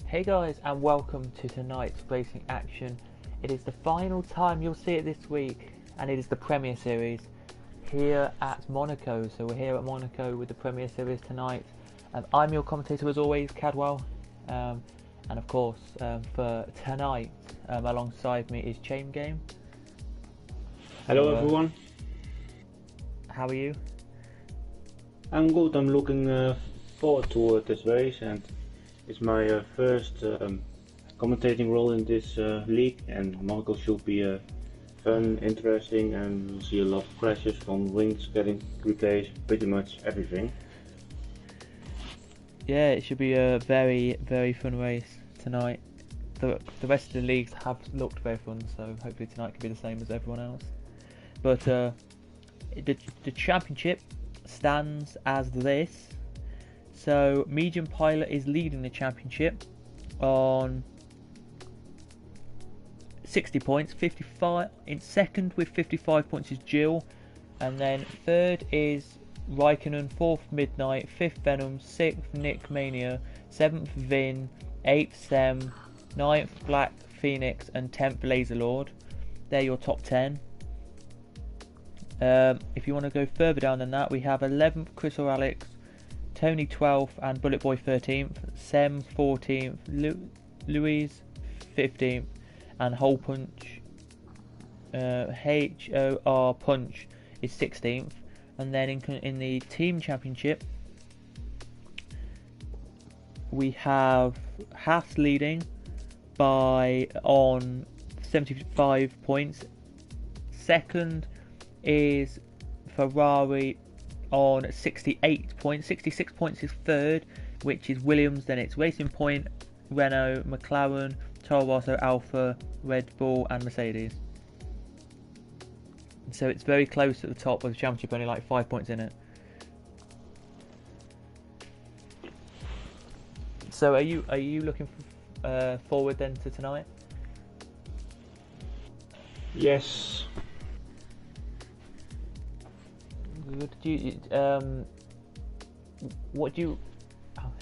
Hey guys, and welcome to tonight's racing action. It is the final time you'll see it this week, and it is the Premier Series here at Monaco. So we're here at Monaco with the Premier Series tonight. I'm your commentator as always, Cadwell, and of course for tonight alongside me is Chain Game. Hello everyone. How are you? I'm good. I'm looking forward to this race, and it's my first commentating role in this league, and Monaco should be fun, interesting, and we'll see a lot of crashes from wings getting replaced, pretty much everything. Yeah, it should be a very, very fun race tonight. The rest of the leagues have looked very fun, so hopefully tonight can be the same as everyone else. But the championship stands as this. So Medium Pilot is leading the championship on 60 points. 55 in second with 55 points is Jill, and then third is Raikkonen, fourth Midnight, fifth Venom, sixth Nick Mania, seventh Vin, eighth Sem, ninth Black Phoenix, and 10th Laserlord. They're your top 10. If you want to go further down than that, we have 11th Chris or Alex, Tony 12th, and Bullet Boy 13th, Sem 14th, Louise 15th, and Hole Punch, HOR Punch is 16th. And then in the team championship, we have Haas leading on 75 points. Second is Ferrari on 68 points. 66 points is third, which is Williams. Then it's Racing Point, Renault, McLaren, Toro Rosso, Alfa, Red Bull, and Mercedes. So it's very close at the top of the championship, only like 5 points in it. So are you looking forward then to tonight? Yes. What do you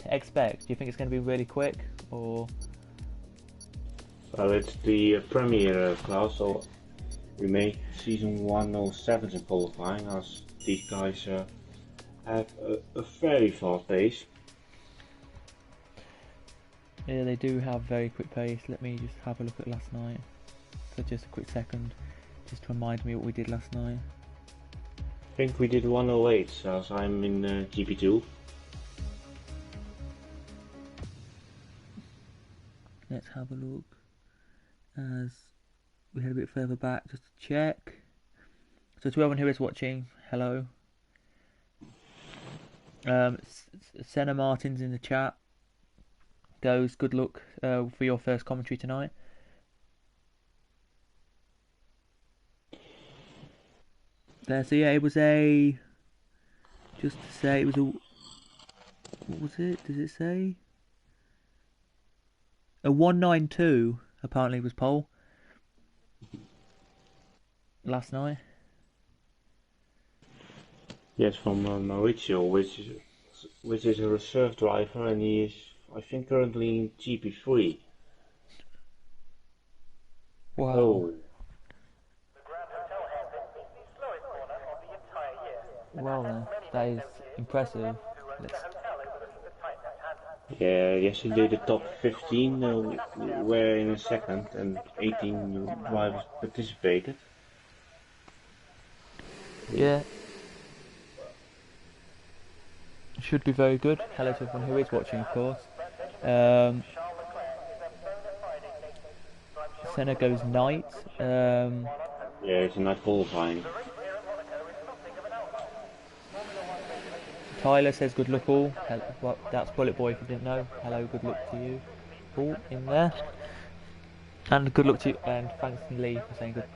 expect? Do you think it's going to be really quick, or? Well, it's the Premier class, so we made season 107 in qualifying, as these guys have a very fast pace. Yeah, they do have very quick pace. Let me just have a look at last night for just a quick second, just to remind me what we did last night. I think we did 108, as I'm in GP2. Let's have a look as we head a bit further back just to check. So to everyone who is watching, hello. Senna Martin's in the chat. Goes, good luck for your first commentary tonight. There, so yeah, it was a. Just to say, it was a. What was it? Does it say? A 192 apparently was pole last night. Yes, from Mauricio, which is a reserve driver, and he is, I think, currently in GP3. Wow. Oh. Well then, that is impressive. Yeah, yesterday the top 15 were in a second, and 18 drivers participated. Yeah. Should be very good. Hello to everyone who is watching, of course. Senna goes night. Yeah, it's a night qualifying. Tyler says good luck all. Well, that's Bullet Boy if you didn't know. Hello, good luck to you all in there. And good luck to you, and thanks to Lee for saying good.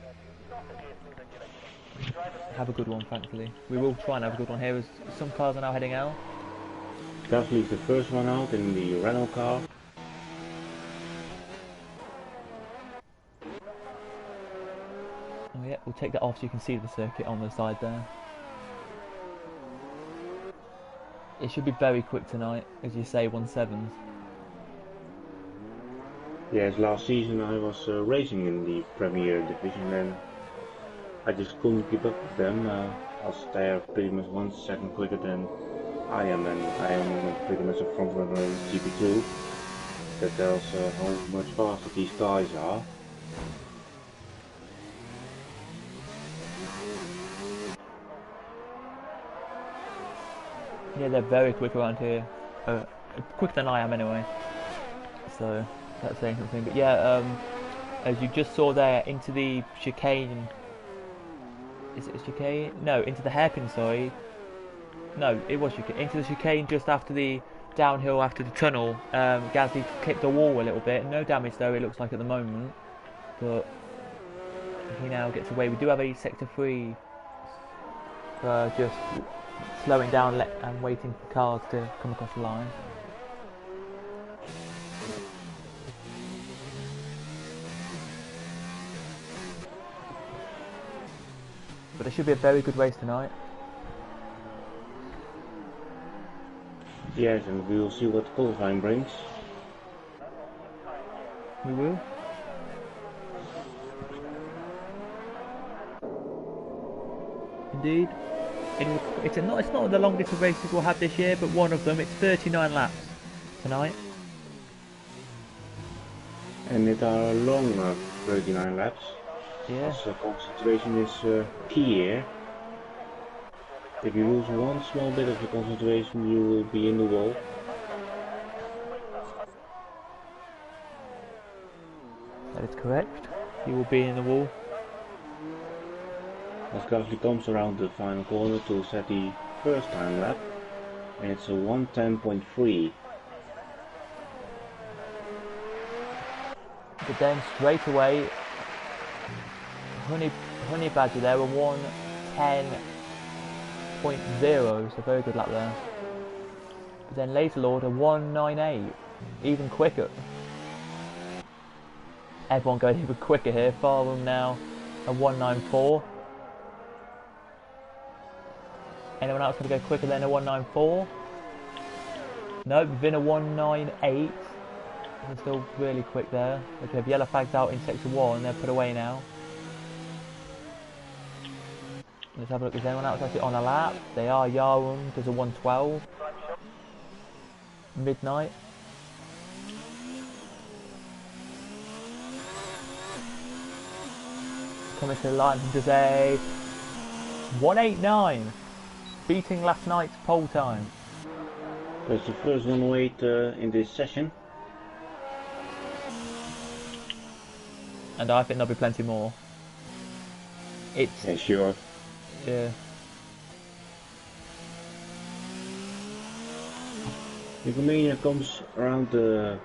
Have a good one, thankfully. We will try and have a good one here as some cars are now heading out. Gasly's the first one out in the Renault car. Oh yeah, we'll take that off so you can see the circuit on the side there. It should be very quick tonight, as you say, 1/7. Yes, last season I was racing in the Premier Division and I just couldn't keep up with them, as they are pretty much 1 second quicker than I am, and I am pretty much a front runner in GP2. That tells how much faster these guys are. Yeah, they're very quick around here. Quicker than I am anyway. So that's saying something. But yeah, as you just saw there, into the chicane. Is it a chicane? No, into the hairpin, sorry. No, it was chicane. Into the chicane just after the downhill after the tunnel. Gasly clipped the wall a little bit. No damage though, it looks like at the moment. But he now gets away. We do have a sector 3 just slowing down and waiting for cars to come across the line. But it should be a very good race tonight. Yes, and we will see what qualifying brings. We will. Indeed. It's not the longest of races we'll have this year, but one of them. It's 39 laps tonight. And it are long 39 laps. Yeah. So concentration is key here. If you lose one small bit of the concentration, you will be in the wall. That is correct. You will be in the wall. As Gasly comes around the final corner to set the first time lap, and it's a 1:10.3. But then straight away, Honey Badger there, a 1:10.0, so very good lap there. But then later Lord, a 1:98, even quicker. Everyone going even quicker here. Farham now, a 1:94. Anyone else going to go quicker than a 1:94? No, Vin a 1:98. They're still really quick there. They have yellow flags out in sector 1, they're put away now. Let's have a look, is anyone else actually on a lap? They are. Yarum does a 1:12. Midnight. Coming to the line does a 1:89. Beating last night's pole time. That's the first 108 in this session. And I think there'll be plenty more. It's... Yeah, sure. Yeah. The Romania comes around the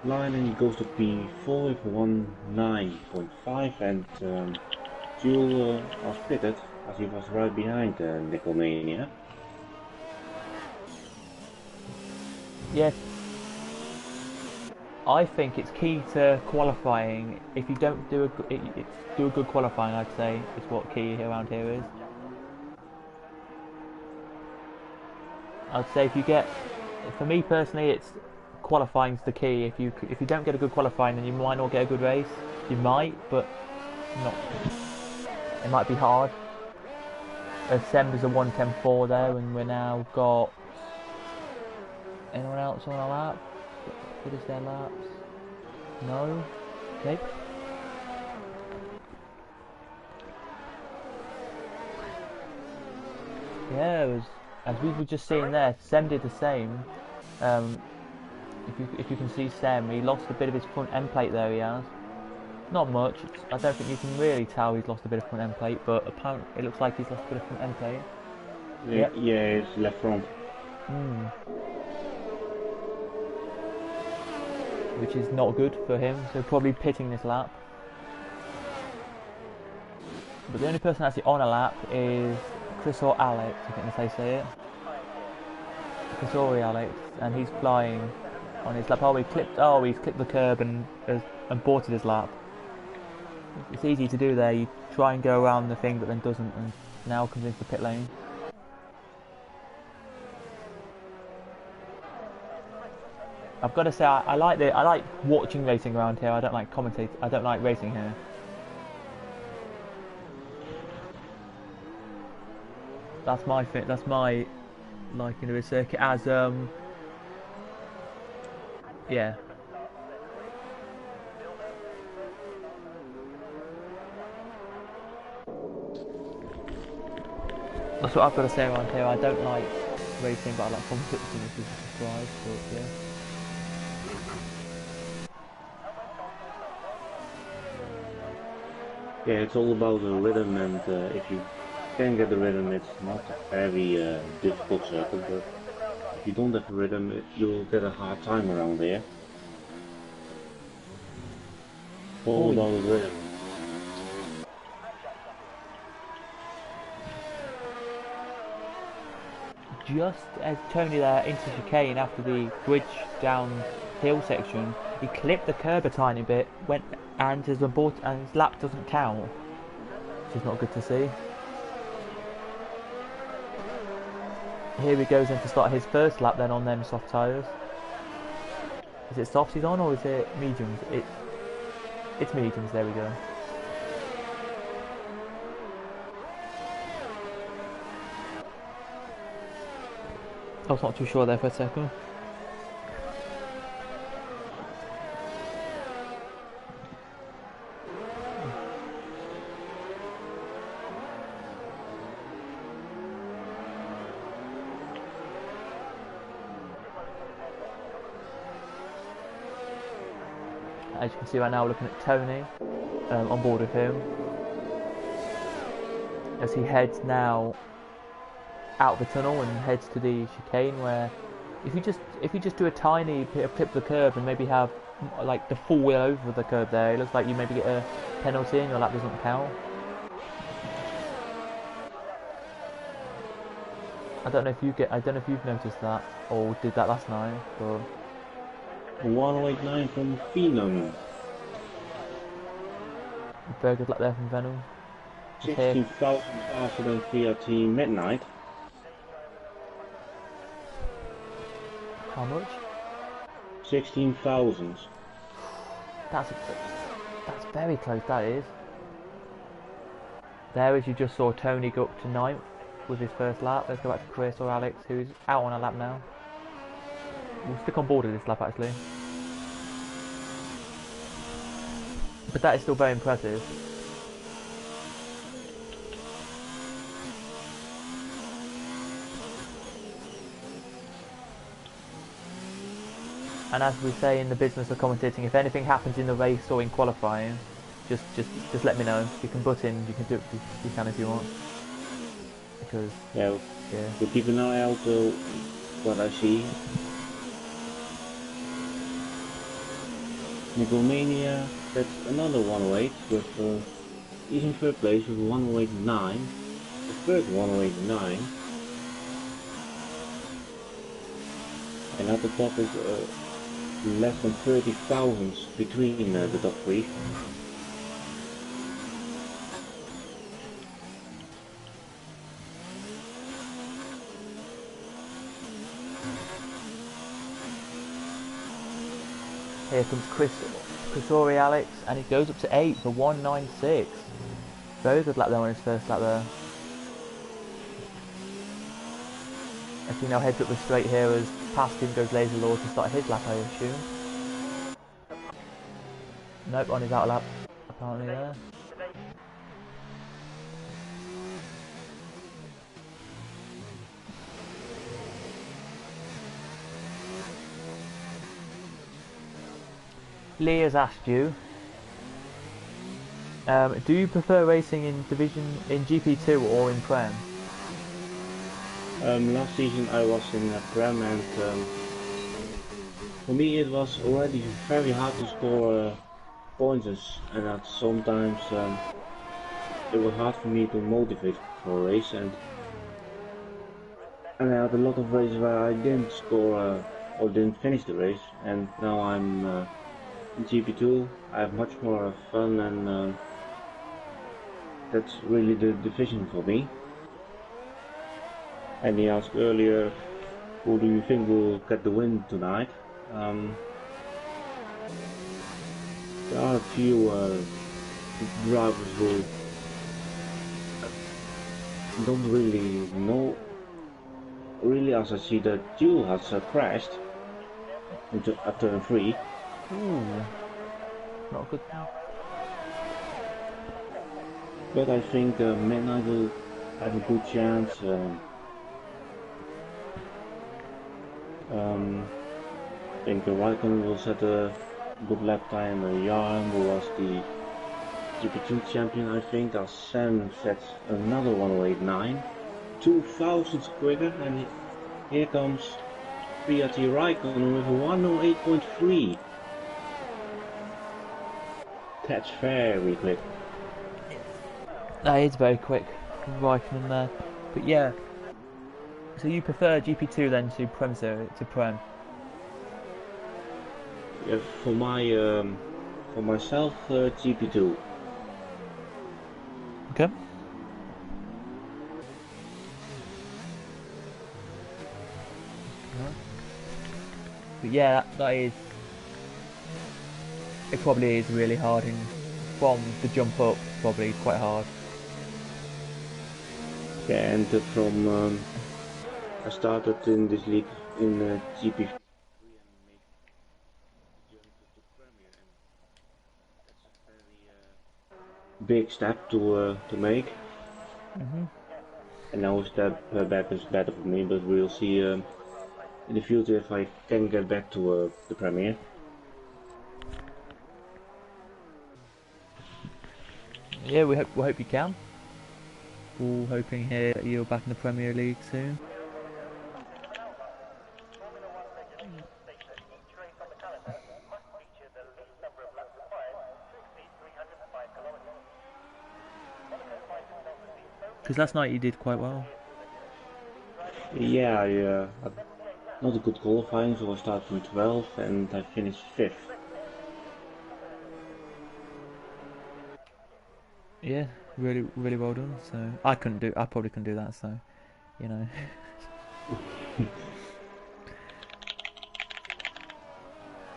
line and he goes to P4 with 1:9.5, and Jules was pitted as he was right behind Nickelmania. Yes. I think it's key to qualifying. If you don't do do a good qualifying, I'd say is what key around here is. I'd say if you get, for me personally, it's qualifying's the key. If you don't get a good qualifying, then you might not get a good race. You might, but not. It might be hard. Sem's a 1:10.4 there, and we're now got anyone else on a lap? What is their laps? No? Okay. Yeah, it was, as we were just seeing there, Sem did the same. If you can see Sem, he lost a bit of his front end plate there, he has. Not much, I don't think you can really tell he's lost a bit of front end plate, but apparently it looks like he's lost a bit of front end plate. Yeah, yeah, it's left front. Which is not good for him, so probably pitting this lap. But the only person actually on a lap is Chris or Alex, I think that's how you say it. Chris or Alex, and he's flying on his lap. He's clipped the curb and aborted his lap. It's easy to do there, you try and go around the thing but then doesn't, and now comes into the pit lane. I've got to say, I like watching racing around here. I don't like commentate. I don't like racing here. That's my thing. That's my liking of the circuit as yeah. That's what I've got to say around here. I don't like racing, but I like commentating, which is a surprise. But yeah. Yeah, it's all about the rhythm, and if you can get the rhythm, it's not a very difficult circle, but if you don't have the rhythm, you'll get a hard time around there. All about the rhythm. Just as Tony there into chicane after the bridge downhill section, he clipped the curb a tiny bit, went and his lap doesn't count, which is not good to see. Here he goes in to start his first lap then on them soft tyres. Is it softs he's on or is it mediums? It's mediums, there we go. I was not too sure there for a second. As you can see right now, we're looking at Tony on board with him as he heads now out of the tunnel and heads to the chicane, where if you just do a tiny bit of clip the curb and maybe have like the full wheel over the curb there, it looks like you maybe get a penalty and your lap doesn't count. I don't know if you've noticed that or did that last night, but 1089 from Phenom. Very good luck there from Venom. 16,000 faster than VRT Midnight. How much? 16,000. That's very close, that is. There, as you just saw Tony go up to 9th with his first lap. Let's go back to Chris or Alex, who's out on a lap now. We'll stick on board with this lap actually. But that is still very impressive. And as we say in the business of commentating, if anything happens in the race or in qualifying, just let me know. You can butt in, you can do it, you can if you want. Because yeah, we'll keep an eye out what I see. Nickelmania, that's another 108 with he's in third place with 108.9. The first 108.9. And at the top is less than 30 thousandths between the top three. here comes Chris or Alex, and it goes up to 8 for 196. Very good lap there on his first lap there. As he now heads up the straight here as past him goes Laser Lord to start his lap, I assume. Nope, on his outer lap, apparently there. Lee has asked you, do you prefer racing in GP2 or in Prem? Last season I was in Prem, and for me it was already very hard to score points, and that sometimes it was hard for me to motivate for a race, and I had a lot of races where I didn't score or didn't finish the race, and now I'm in GP2. I have much more fun, and that's really the division for me. And he asked earlier, who do you think will get the win tonight? Um, there are a few drivers who don't really know. Really, as I see that Jules has crashed into at turn 3. Ooh, not good. But I think Midnight will have a good chance. I think Raikkonen will set a good lap time. Yarn, who was the GP2 champion, I think, as Sam sets another 108.9. 2,000 quicker, and here comes Fiat Raikkonen with a 108.3. That's very quick. That is very quick, Raikkonen there. But yeah, so you prefer GP2 then to Prem Series, to Prem? Yeah, for myself, GP2. Okay. But yeah, that is. It probably is really hard from the jump up. Probably quite hard. Yeah, and I started in this league in GP3 and made the jump to Premier, and that's a very big step to make. And now a step back is better for me, but we'll see in the future if I can get back to the Premier. Yeah, we hope you can. All hoping here that you're back in the Premier League soon. Because last night you did quite well. Yeah, I had not a good qualifying, so I started from 12th and I finished 5th. Yeah, really well done. So I probably couldn't do that. So, you know.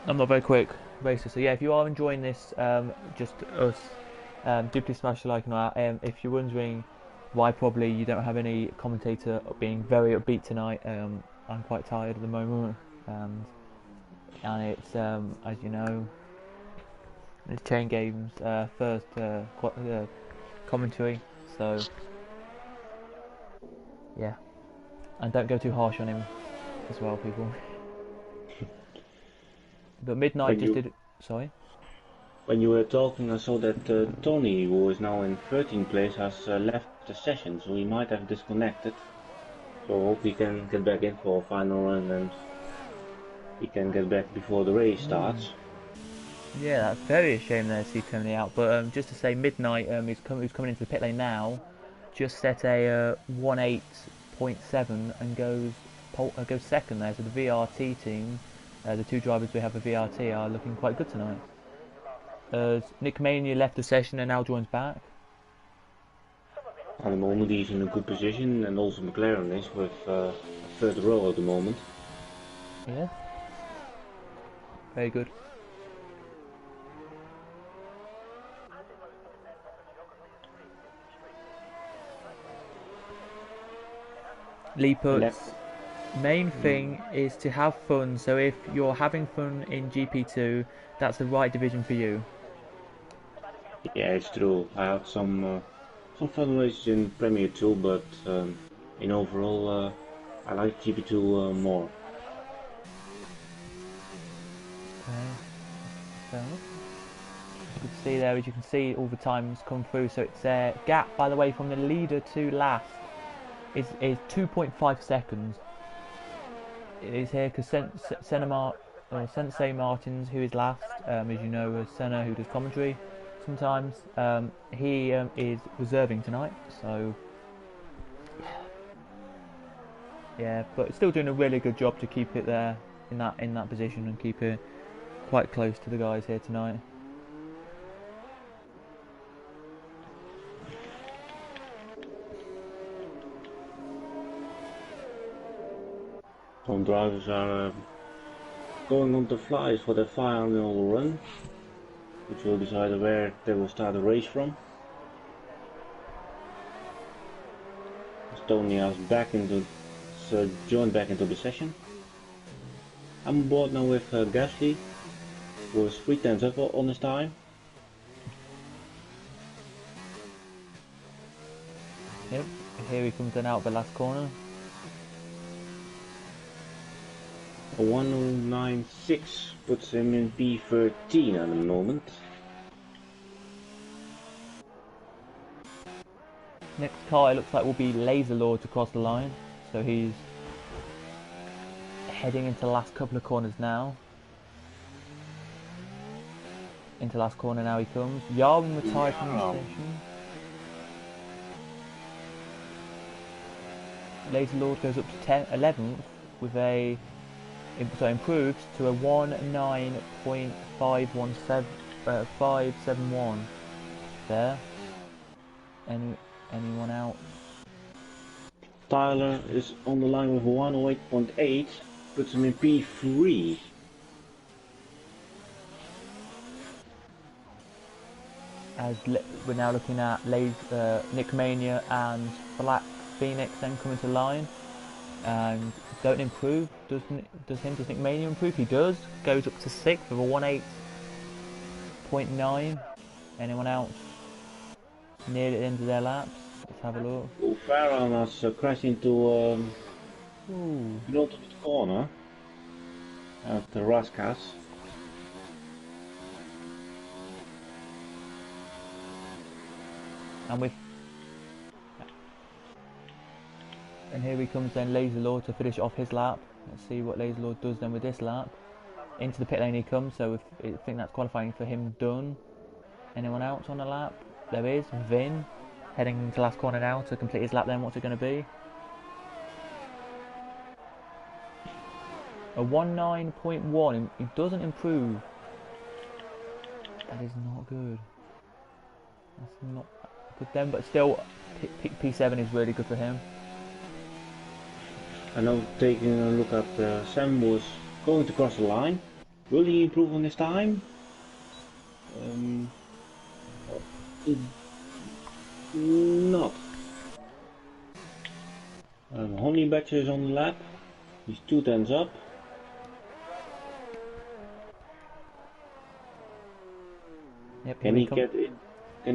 I'm not very quick racer, so yeah, if you are enjoying this, just us, do please smash the like and that. If you're wondering why probably you don't have any commentator being very upbeat tonight, I'm quite tired at the moment, and it's as you know, it's Chain Games first commentary, so yeah, and don't go too harsh on him as well, people. But Midnight When just you did. Sorry. when you were talking, I saw that Tony, who is now in 13th place, has left the session, so he might have disconnected. So I hope he can get back in for a final run and he can get back before the race starts. Yeah, that's very a shame there to see Tony out. But just to say, Midnight who's coming into the pit lane now, just set a 1:8.7 and goes second there. So the VRT team, the two drivers we have for VRT are looking quite good tonight. Nick Mania left the session and now joins back. At the moment he's in a good position, and also McLaren is with a third row at the moment. Yeah, very good. Lee puts main thing is to have fun. So if you're having fun in GP2, that's the right division for you. Yeah, it's true. I had some fun races in Premier 2, but in overall I like GP2 more. Okay, fair enough. You can see there, as you can see, all the times come through. So it's a gap, by the way, from the leader to last is 2.5 seconds. It is here because Sensei Martins, who is last, as you know, Senna, who does commentary sometimes, he is reserving tonight. So yeah, but still doing a really good job to keep it there in that position and keep it quite close to the guys here tonight. Some drivers are going on the flies for the final run, which will decide where they will start the race from. Estonia's back into joined back into the session. I'm on board now with Gasly, who is 3 tenths up on his time. Yep, here he comes then out the last corner. A 109.6 puts him in P13 at the moment. Next car it looks like will be Laser Lord to cross the line. So he's heading into the last couple of corners now. Into the last corner now he comes. Yarwin retired from the station. Laser Lord goes up to 11th with a, so improves to a 571 there. Anyone out? Tyler is on the line with 108.8, puts him in P3. As we're now looking at Nick Mania and Black Phoenix then come into line and don't improve. Does Nick Mania improve? He does. Goes up to 6th with a 18.9. Anyone else? Near the end of their laps. Let's have a look. Farron has crashed into the ultimate corner at the Raskas. And here he comes then, Laser Lord, to finish off his lap. Let's see what Laser Lord does then with this lap. Into the pit lane he comes, so I think that's qualifying for him done. Anyone else on the lap? There is Vin heading into the last corner now to complete his lap then. What's it going to be? A 19.1. He doesn't improve. That is not good. That's not good then, but still P7 is really good for him. And now taking a look at Sam was going to cross the line. Will he improve on his time? Not. Honey Badger is on the lap. He's 2 tenths up. Yep, Can he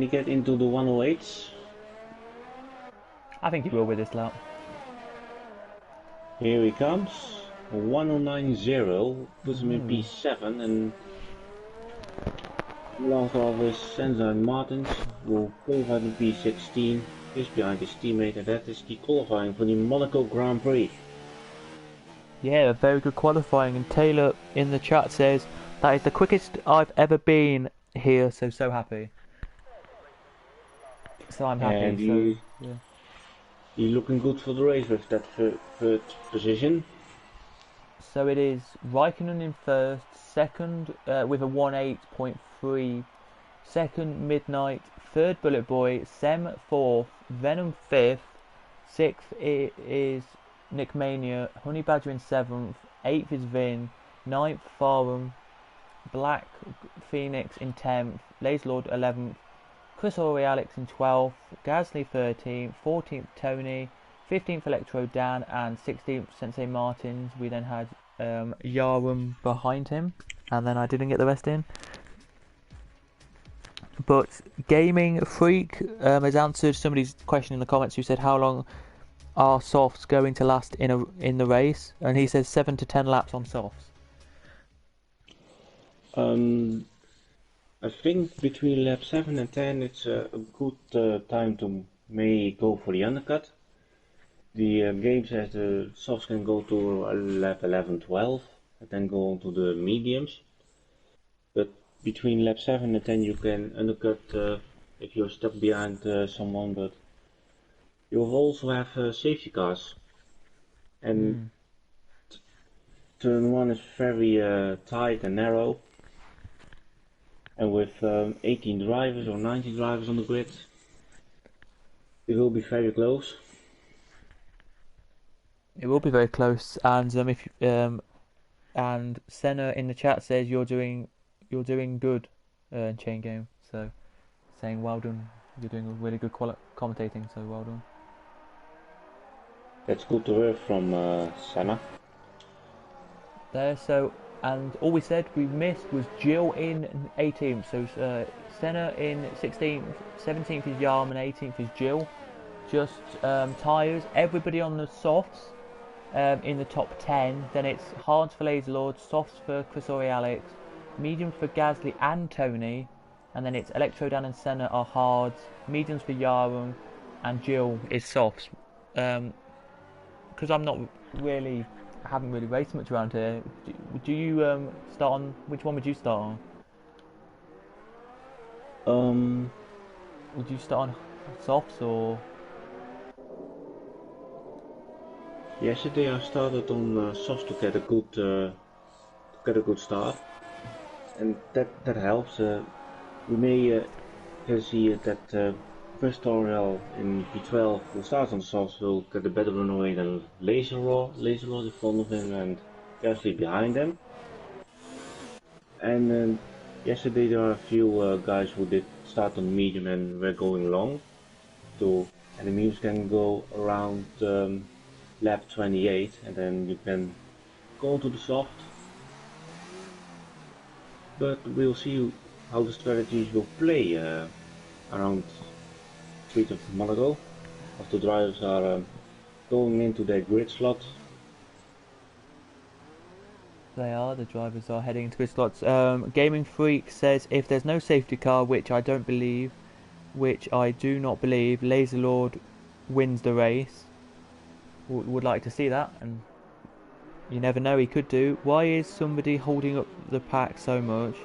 get into the 108s? I think he will with this lap. Here he comes. 109.0 puts him in P7, and last of his Senza and Martins will qualify in P16, just behind his teammate, and that is the qualifying for the Monaco Grand Prix. Yeah, very good qualifying, and Taylor in the chat says that is the quickest I've ever been here, so happy. So I'm happy. And he's looking good for the race with that third position. So it is Raikkonen in first, second with a 18.3, second Midnight, third Bullet Boy, Sem fourth, Venom fifth, sixth is Nick Mania, Honey Badger in seventh, eighth is Vin, ninth Farum, Black Phoenix in 10th, Laser Lord 11th, Chris Alex in 12th, Gasly 13th, 14th Tony, 15th Electro Dan, and 16th Sensei Martins. We then had Yarum behind him, and then I didn't get the rest in. But Gaming Freak has answered somebody's question in the comments who said how long are softs going to last in the race, and he says 7 to 10 laps on softs. I think between lap 7 and 10 it's a good time to may go for the undercut. The game says the softs can go to lap 11, 12 and then go on to the mediums. But between lap 7 and 10 you can undercut if you're stuck behind someone, but you also have safety cars. And turn 1 is very tight and narrow. And with 18 drivers or 19 drivers on the grid, it will be very close. It will be very close, and if And Senna in the chat says you're doing good in chain game. So saying well done. You're doing a really good commentating. So well done. That's good to hear from Senna. There. So and all we said we missed was Jill in 18th. So Senna in 16th, 17th is Yarm, and 18th is Jill. Just tyres. Everybody on the softs. In the top 10, then it's hards for Laser Lord, softs for Chris or Alex, mediums for Gasly and Tony, and then it's Electrodan and Senna are hards, mediums for Yarum, and Jill is softs. Because I haven't really raced much around here. Do you start on, which one would you start on? Would you start on softs or? Yesterday I started on softs to get a good start, and that helps. We may can see that first tutorial in P12 who starts on softs will get a better runaway than Laser Lord in front of him and Gasly behind him. And yesterday there are a few guys who did start on medium and were going long, and the mediums can go around lap 28, and then you can go to the soft. But we'll see how the strategies will play around street of Monaco, as the drivers are going into their grid slot. The drivers are heading into grid slots. Gaming Freak says if there's no safety car, which I do not believe, Laser Lord wins the race. Would like to see that, and you never know, he could do. Why is somebody holding up the pack so much?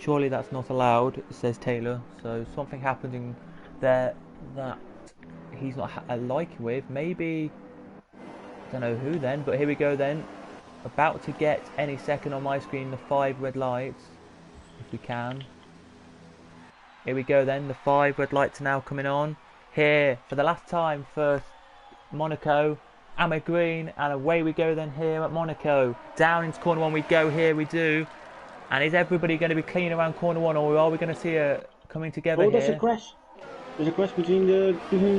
Surely that's not allowed, says Taylor. So something happened in there that he's not liking with. Maybe, I don't know who then, but here we go then. About to get any second on my screen the 5 red lights, if we can. Here we go then, the 5 red lights are now coming on. Here, for the last time for Monaco. Ammo green, and away we go then here at Monaco. Down into corner 1 we go, here we do. And is everybody going to be clean around corner 1, or are we going to see a coming together here? Oh, there's a crash. There's a crash between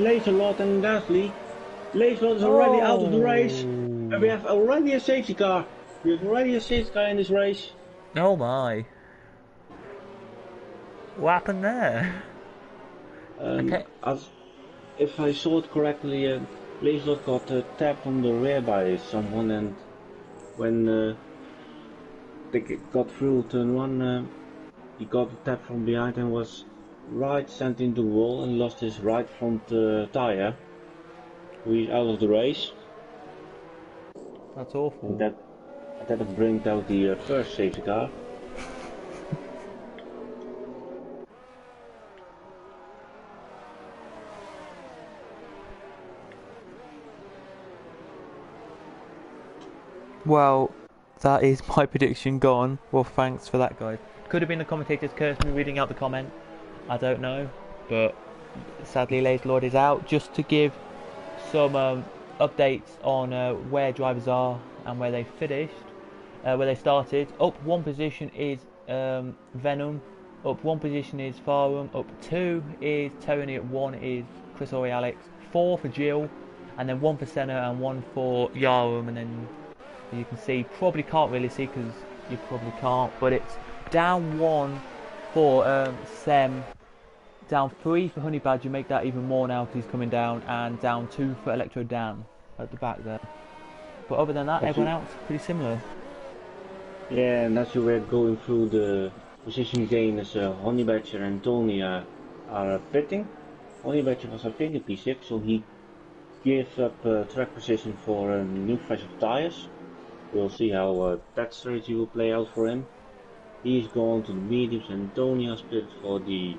Laser Lord and Gasly. Laser Lord is already out of the race. And we have already a safety car. We have already a safety car in this race. Oh my. What happened there? Okay. If I saw it correctly, Laser Lord got tapped on the rear by someone, and when they got through turn 1, he got a tap from behind and was sent into the wall and lost his right front tire. So he's out of the race. That's awful. And that brings out the first safety car. Well, that is my prediction gone. Well, thanks for that, guys. Could have been the commentators cursing me reading out the comment. I don't know. But sadly, Laser Lord is out. Just to give some updates on where drivers are and where they finished. Where they started. Up 1 position is Venom. Up 1 position is Farum. Up 2 is Tony. Up 1 is Chris or Alex. 4 for Jill. And then 1 for Senna and 1 for Yarum. And then you can see, probably can't really see because you probably can't, but it's down 1 for Sem, down 3 for Honey Badger, make that even more now because he's coming down, and down 2 for Electro Dan at the back there. But other than that, everyone else pretty similar. Yeah, and as you were going through the position gain, as Honey Badger and Tony are pitting. Honey Badger was up in P6, so he gave up track position for a new fresh of tires. We'll see how that strategy will play out for him. He's gone to the mediums, and Tony has split for the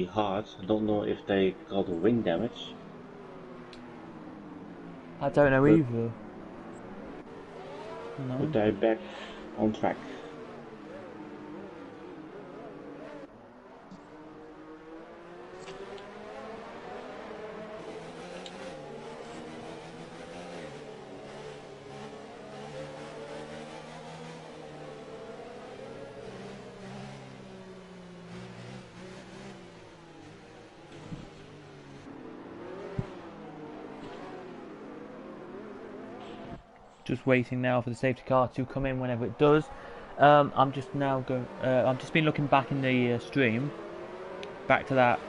hards. I don't know if they got wing damage. I don't know either. No. But they're back on track. just waiting now for the safety car to come in whenever it does. I'm just now going. I've just been looking back in the stream, back to that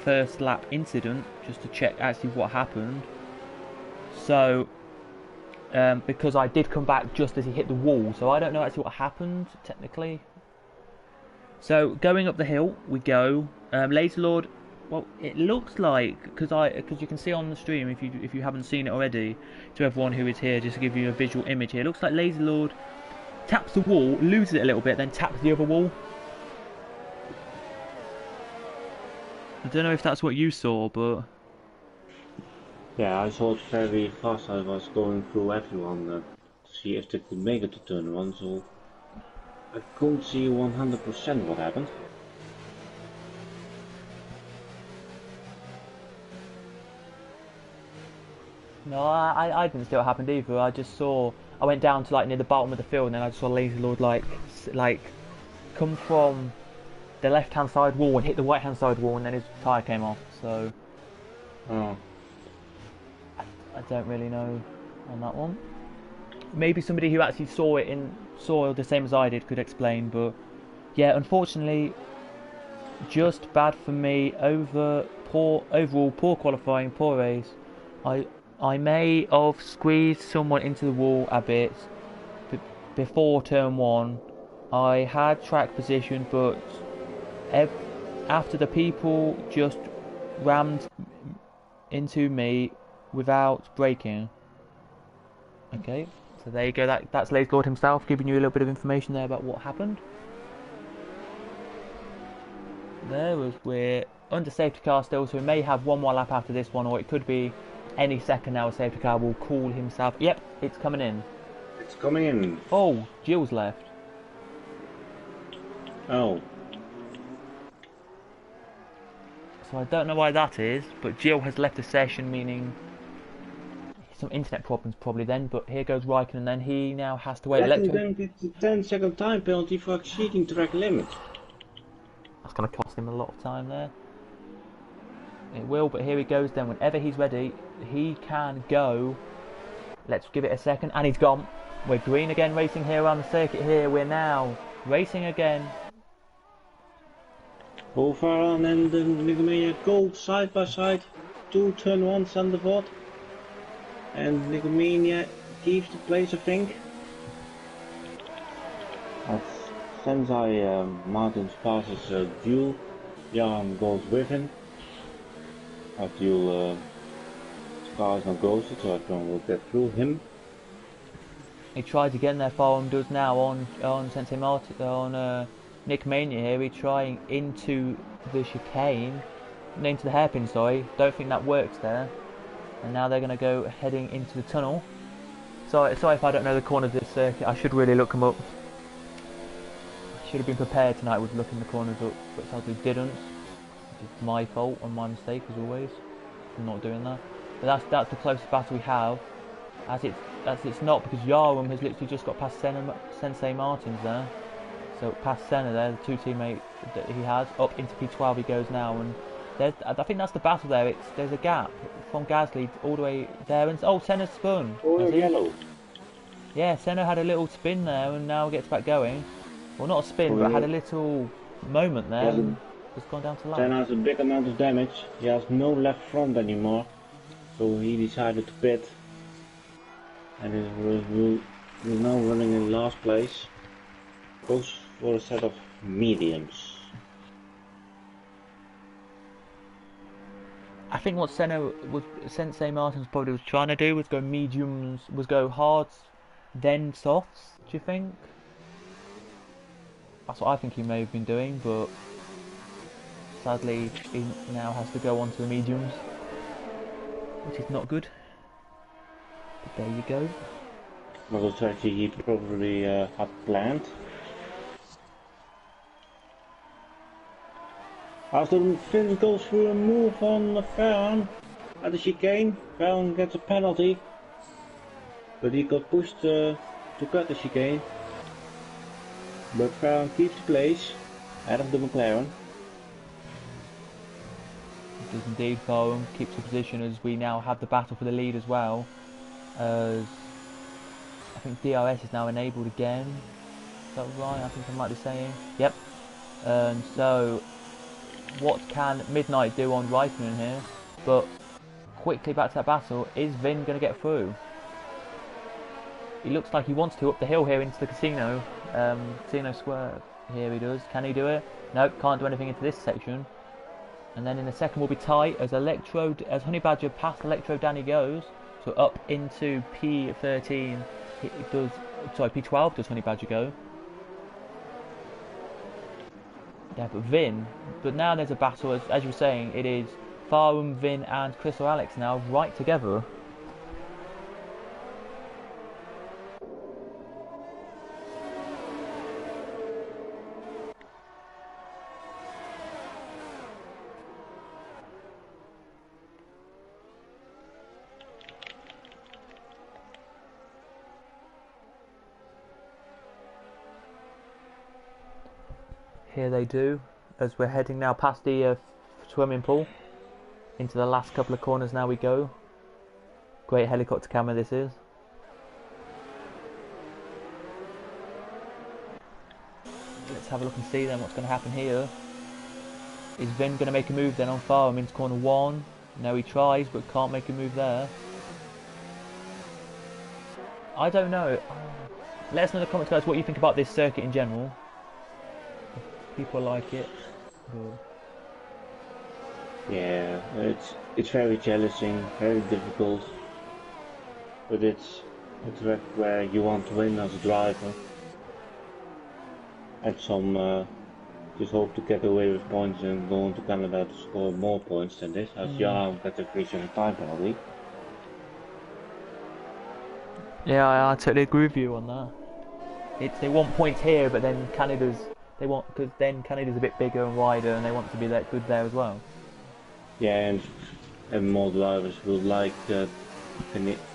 first lap incident, just to check actually what happened. So, because I did come back just as he hit the wall, so I don't know actually what happened technically. So going up the hill we go. Laser Lord. Well, it looks like because you can see on the stream if you haven't seen it already, to everyone who is here, just to give you a visual image here. It looks like Laser Lord taps the wall, loses it a little bit, then taps the other wall. I don't know if that's what you saw, but yeah, I saw it very fast. I was going through everyone to see if they could make it to turn one, so I couldn't see 100% what happened. no, I didn't see what happened either. I just saw, I went down to like near the bottom of the field, and then I just saw Laser Lord like come from the left hand side wall and hit the right hand side wall, and then his tyre came off. So Oh. I don't really know on that one. Maybe somebody who actually saw the same as I did could explain, but yeah, unfortunately, just bad for me. Overall poor qualifying, poor race. I may have squeezed someone into the wall a bit before turn one. I had track position, but after the people just rammed into me without braking. Okay, so there you go. That's Laser Lord himself giving you a little bit of information there about what happened. We're under safety car still, so we may have one more lap after this one, or it could be any second now. A safety car will call himself. Yep, it's coming in. It's coming in. Oh, Jill's left. Oh. So I don't know why that is, but Jill has left the session, meaning some internet problems probably then. But here goes Raikkonen, and then he now has to wait. Then it's a 10-second time penalty for exceeding track limit. That's going to cost him a lot of time there. It will, but here he goes then. Whenever he's ready, he can go. Let's give it a second, and he's gone. We're green again, racing here around the circuit here. We're now racing again. Bovaran and Nigomania go side by side. 2 turn 1 Sandervoort. And Nigomania keeps the place, I think. As Sensei Martins passes Duel, Jan goes with him. Duel car is not ghosted, so everyone will get through him. He tried to get in there for him, does now on Sensei Martin, on Nick Mania here. He's trying into the chicane, into the hairpin, sorry. Don't think that works there. And now they're going to go heading into the tunnel. Sorry if I don't know the corners of this circuit. I should really look them up. I should have been prepared tonight with looking the corners up, but sadly didn't. It's my fault and my mistake as always. I'm not doing that. But that's the closest battle we have. As it's not, because Yarum has literally just got past Sensei Martins there. So past Senna there, the 2 teammates that he has. Up into P12 he goes now, and I think that's the battle there. There's a gap from Gasly all the way there, and oh, Senna spun. Oh, yellow. Yeah, Senna had a little spin there, and now gets back going. Well, not a spin, but had a little moment there. And just gone down to lap. Senna has a big amount of damage. He has no left front anymore, so he decided to pit. And he's now running in last place. Goes for a set of mediums. I think what Sensei Martins probably was trying to do was go mediums, was go hards, then softs. Do you think? That's what I think he may have been doing, but sadly he now has to go on to the mediums, which is not good. But there you go. Not a strategy he probably had planned. After Finn goes through a move on Farron at the chicane, Farron gets a penalty, but he got pushed to cut the chicane. But Farron keeps the place ahead of the McLaren. It does indeed. Farron keeps the position as we now have the battle for the lead as well. As think DRS is now enabled again. Is that right? I think I might be saying. Yep. So, what can Midnight do on Raikkonen here? But quickly back to that battle. Is Vin going to get through? He looks like he wants to up the hill here into the casino. Casino Square. Here he does. Can he do it? Nope, can't do anything into this section. And then in the second will be tight as Honey Badger past Electro Danny goes. So up into P13. P12 does Honey Badger go. Yeah, but now there's a battle, as you were saying, it is Farum, Vin and Chris or Alex now right together. Here they do, as we're heading now past the swimming pool. Into the last couple of corners now we go. Great helicopter camera this is. Let's have a look and see then what's going to happen here. Is Vin going to make a move then on Farum into corner 1? No, he tries but can't make a move there. I don't know. Let us know in the comments guys what you think about this circuit in general. People like it. Yeah, it's very challenging, very difficult, but it's where you want to win as a driver, and some just hope to get away with points and go on to Canada to score more points than this, as Jan got the 3 time penalty. Yeah, I totally agree with you on that. They want points here, but then Canada's because then Canada's a bit bigger and wider, and they want to be that good there as well. Yeah, and more drivers will like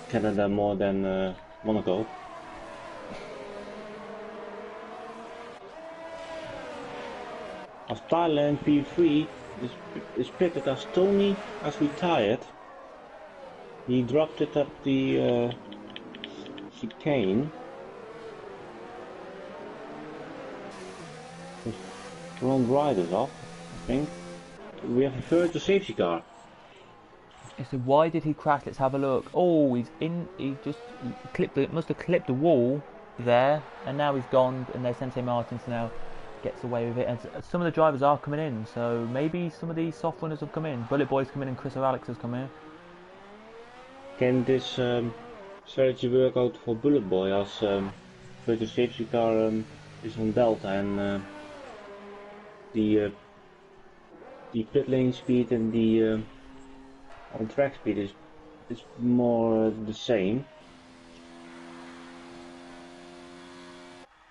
Canada more than Monaco. As Thailand P3 is pitted as Tony has retired. He dropped it up the chicane. Front riders off, I think. We have a further safety car. So why did he crash? Let's have a look. Oh, he just must have clipped the wall there, and now he's gone, and there's Sensei Martins now gets away with it. And some of the drivers are coming in, so maybe some of these soft runners have come in. Bullet Boy's come in and Chris or Alex has come in. Can this strategy work out for Bullet Boy as further safety car is on Delta and the pit lane speed and the on track speed is more the same,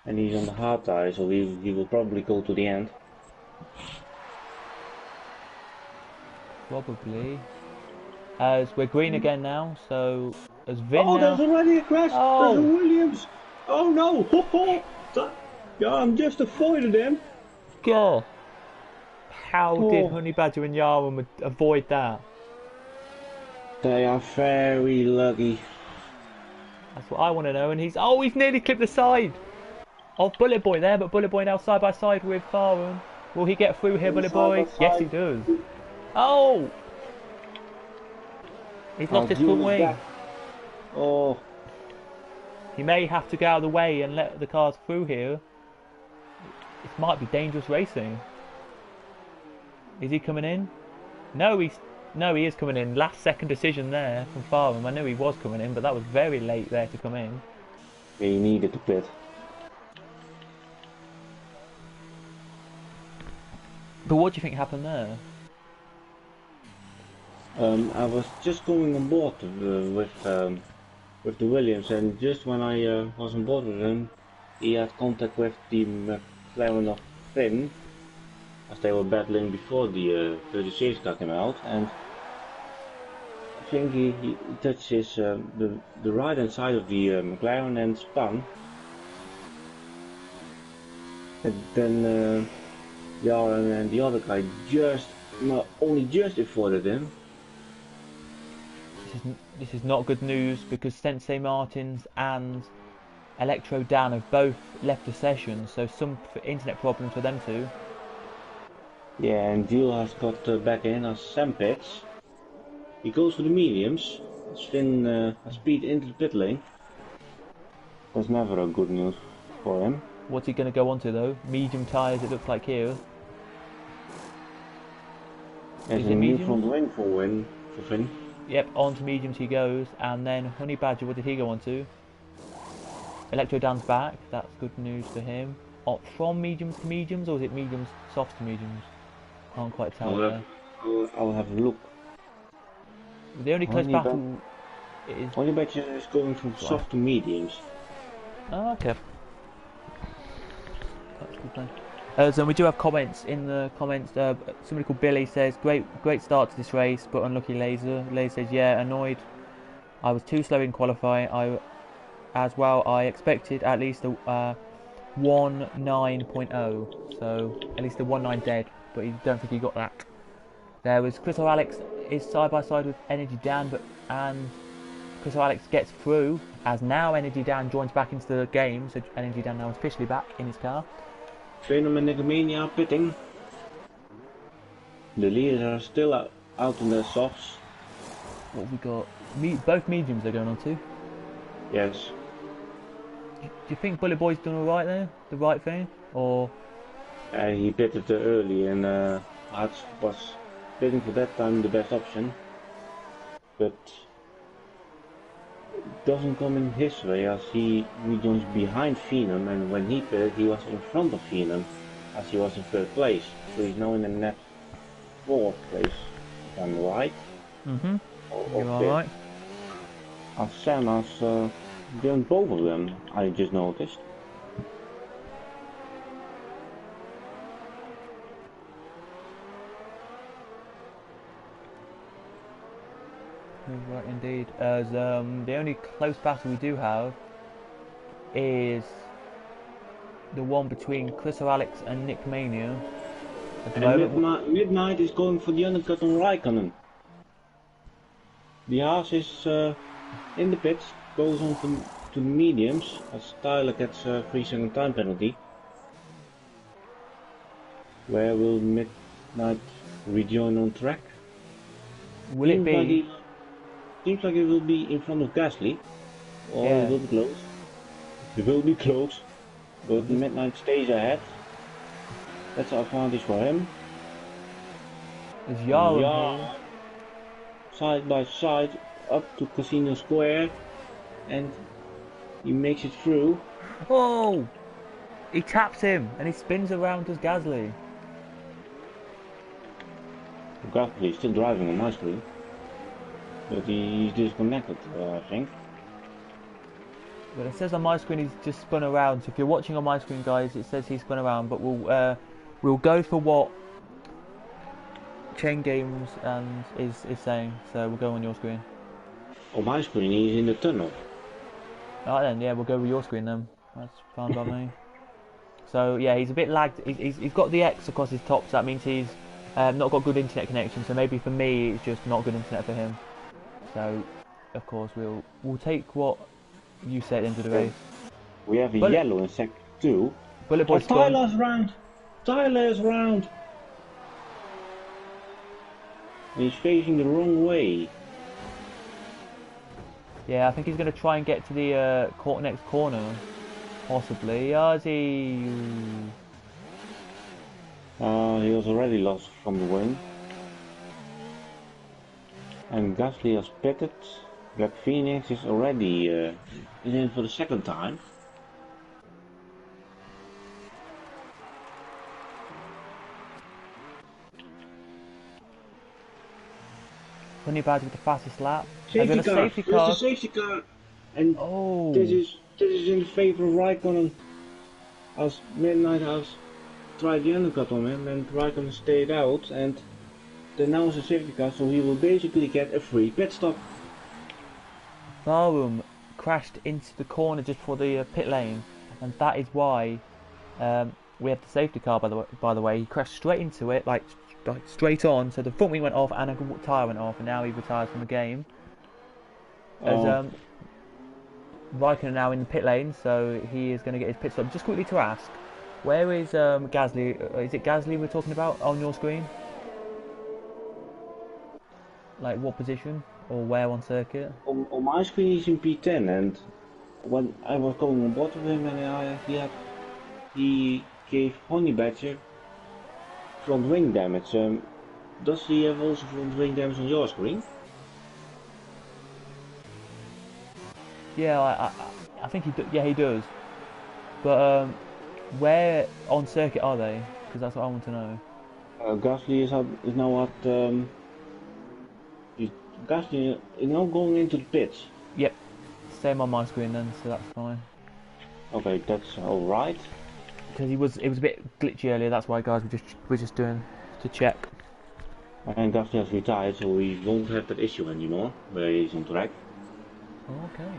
and he's on the hard tire, so he will probably go to the end. Probably. As we're green again now, so as Vin now... there's already a crash! Oh. There's a Williams! Oh no! Yeah, I'm just avoided him! God! How did Honey Badger and Yarum avoid that? They are very lucky. That's what I want to know, and he's nearly clipped the side of Bullet Boy there, but Bullet Boy now side by side with Farum. Will he get through here, Bullet Boy? Yes, he does. Oh! He's lost his front wing. Oh. He may have to get out of the way and let the cars through here. It might be dangerous racing. Is he coming in? No, he is coming in. Last second decision there from Farum. I knew he was coming in, but that was very late there to come in. He needed to pit. But what do you think happened there? I was just going on board with the Williams, and just when I was on board with him, he had contact with the McLaren of Finn, as they were battling before the safety car came out, and I think he touched his the right hand side of the McLaren and spun, and then Jaren and the other guy only just avoided him. This is not good news, because Sensei Martins and Electro Dan have both left the session, so some internet problems for them too. Yeah, and Deal has got back in as Sampits. He goes for the mediums. Sven has speed into the pit lane. That's never a good news for him. What's he going to go on to though? Medium tyres it looks like here. There's a new front wing for Finn. Yep, on to mediums he goes, and then Honey Badger, what did he go on to? Electro Dan's back, that's good news for him. From mediums to mediums, or is it mediums soft to mediums? Can't quite tell there. I'll have a look. The only close battle is... Honey Badger is going from soft to mediums. Oh, okay. That's good then. So we do have comments in the comments. Somebody called Billy says, great start to this race, but unlucky Laser. Laser says, yeah, annoyed. I was too slow in qualifying. I expected at least a 1.9.0, so at least a 1.9 dead, but I don't think he got that. There was Chris or Alex is side by side with Energy Dan, and Chris or Alex gets through as now Energy Dan joins back into the game, so Energy Dan now is officially back in his car. Venom and Nicomania pitting. The leaders are still out in their softs. What have we got? Both mediums are going on too. Yes. Do you think Bullet Boy's done alright there? The right thing? Or... he pitted early and was pitting for that time the best option. But it doesn't come in his way as he rejoins behind Venom, and when he pitted he was in front of Venom as he was in third place. So he's now in the net fourth place, if I'm right. Mm-hmm. You are right. As Sam has done both of them, I just noticed. Right, indeed. As the only close battle we do have is the one between Chris or Alex and Nick Mania. And Midnight is going for the undercut on Raikkonen. The Haas is in the pits, goes on to the mediums as Tyler gets a 3-second time penalty. Where will Midnight rejoin on track? Will it be? Seems like it will be in front of Gasly, or yeah. It will be close. It will be close, but Midnight stays ahead. That's an advantage for him. There's Jarl side by side up to Casino Square, and he makes it through. Oh! He taps him, and he spins around as Gasly. Gasly is still driving on my screen. But he's disconnected, I think. But it says on my screen he's just spun around. So if you're watching on my screen, guys, it says he's spun around. But we'll go for what Chain Games and is saying. So we'll go on your screen. On my screen, he's in the tunnel. Alright then, yeah, we'll go with your screen then. That's fine by me. So yeah, he's a bit lagged. He's got the X across his top, so that means he's not got good internet connection. So maybe for me, it's just not good internet for him. So, of course, we'll take what you said into the race. We have a yellow in sector 2. Bullet Boy Tyler's round! Tyler's round! And he's facing the wrong way. Yeah, I think he's going to try and get to the next corner. Possibly. Is he? He was already lost from the wing. And Gasly has pitted. Black Phoenix is already in for the second time. Honey Badger with the fastest lap. Safety car. There's a safety car, and this is in favor of Raikkonen. As Midnight has tried the undercut on him, and Raikkonen stayed out, and then now is a safety car, so he will basically get a free pit stop. Varum crashed into the corner just before the pit lane, and that is why we have the safety car. By the way, he crashed straight into it, like straight on. So the front wing went off and a tyre went off, and now he retires from the game. Raikkonen now in the pit lane, so he is going to get his pit stop. Just quickly to ask, where is Gasly? Is it Gasly we're talking about on your screen? Like what position or where on circuit? On my screen he's in P10, and when I was going on board with him, and he gave Honey Badger front wing damage. Does he have also front wing damage on your screen? Yeah, I think yeah, he does. But where on circuit are they? Because that's what I want to know. Gasly is now at Gasly is now going into the pits. Yep, same on my screen then, so that's fine. Okay, that's all right. Because it was a bit glitchy earlier. That's why, guys, we're just doing to check. And Gasly has retired, so we won't have that issue anymore where he's on track. Okay.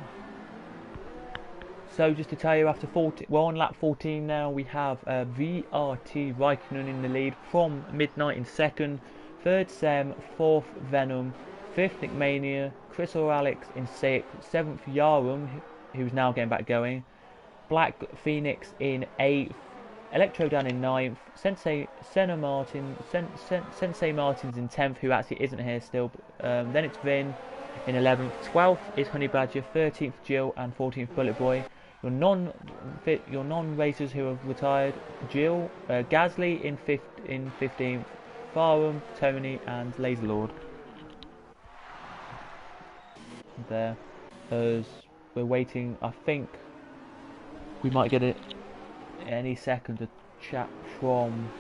So just to tell you, after 40, we're on lap 14 now. We have VRT Raikkonen in the lead from midnight in second, third Sem, fourth Venom, fifth Nick Mania, Chris or Alex in sixth, seventh Yarum, who's now getting back going, Black Phoenix in eighth, Electro Dan in ninth, Sensei Martin's in 10th, who actually isn't here still. Then it's Vin in 11th, 12th is Honey Badger, 13th Jill, and 14th Bullet Boy. Your non-racers who have retired: Jill, Gasly in 15th, Farum, Tony, and Laser Lord. There, as we're waiting, I think we might get it any second. A chat from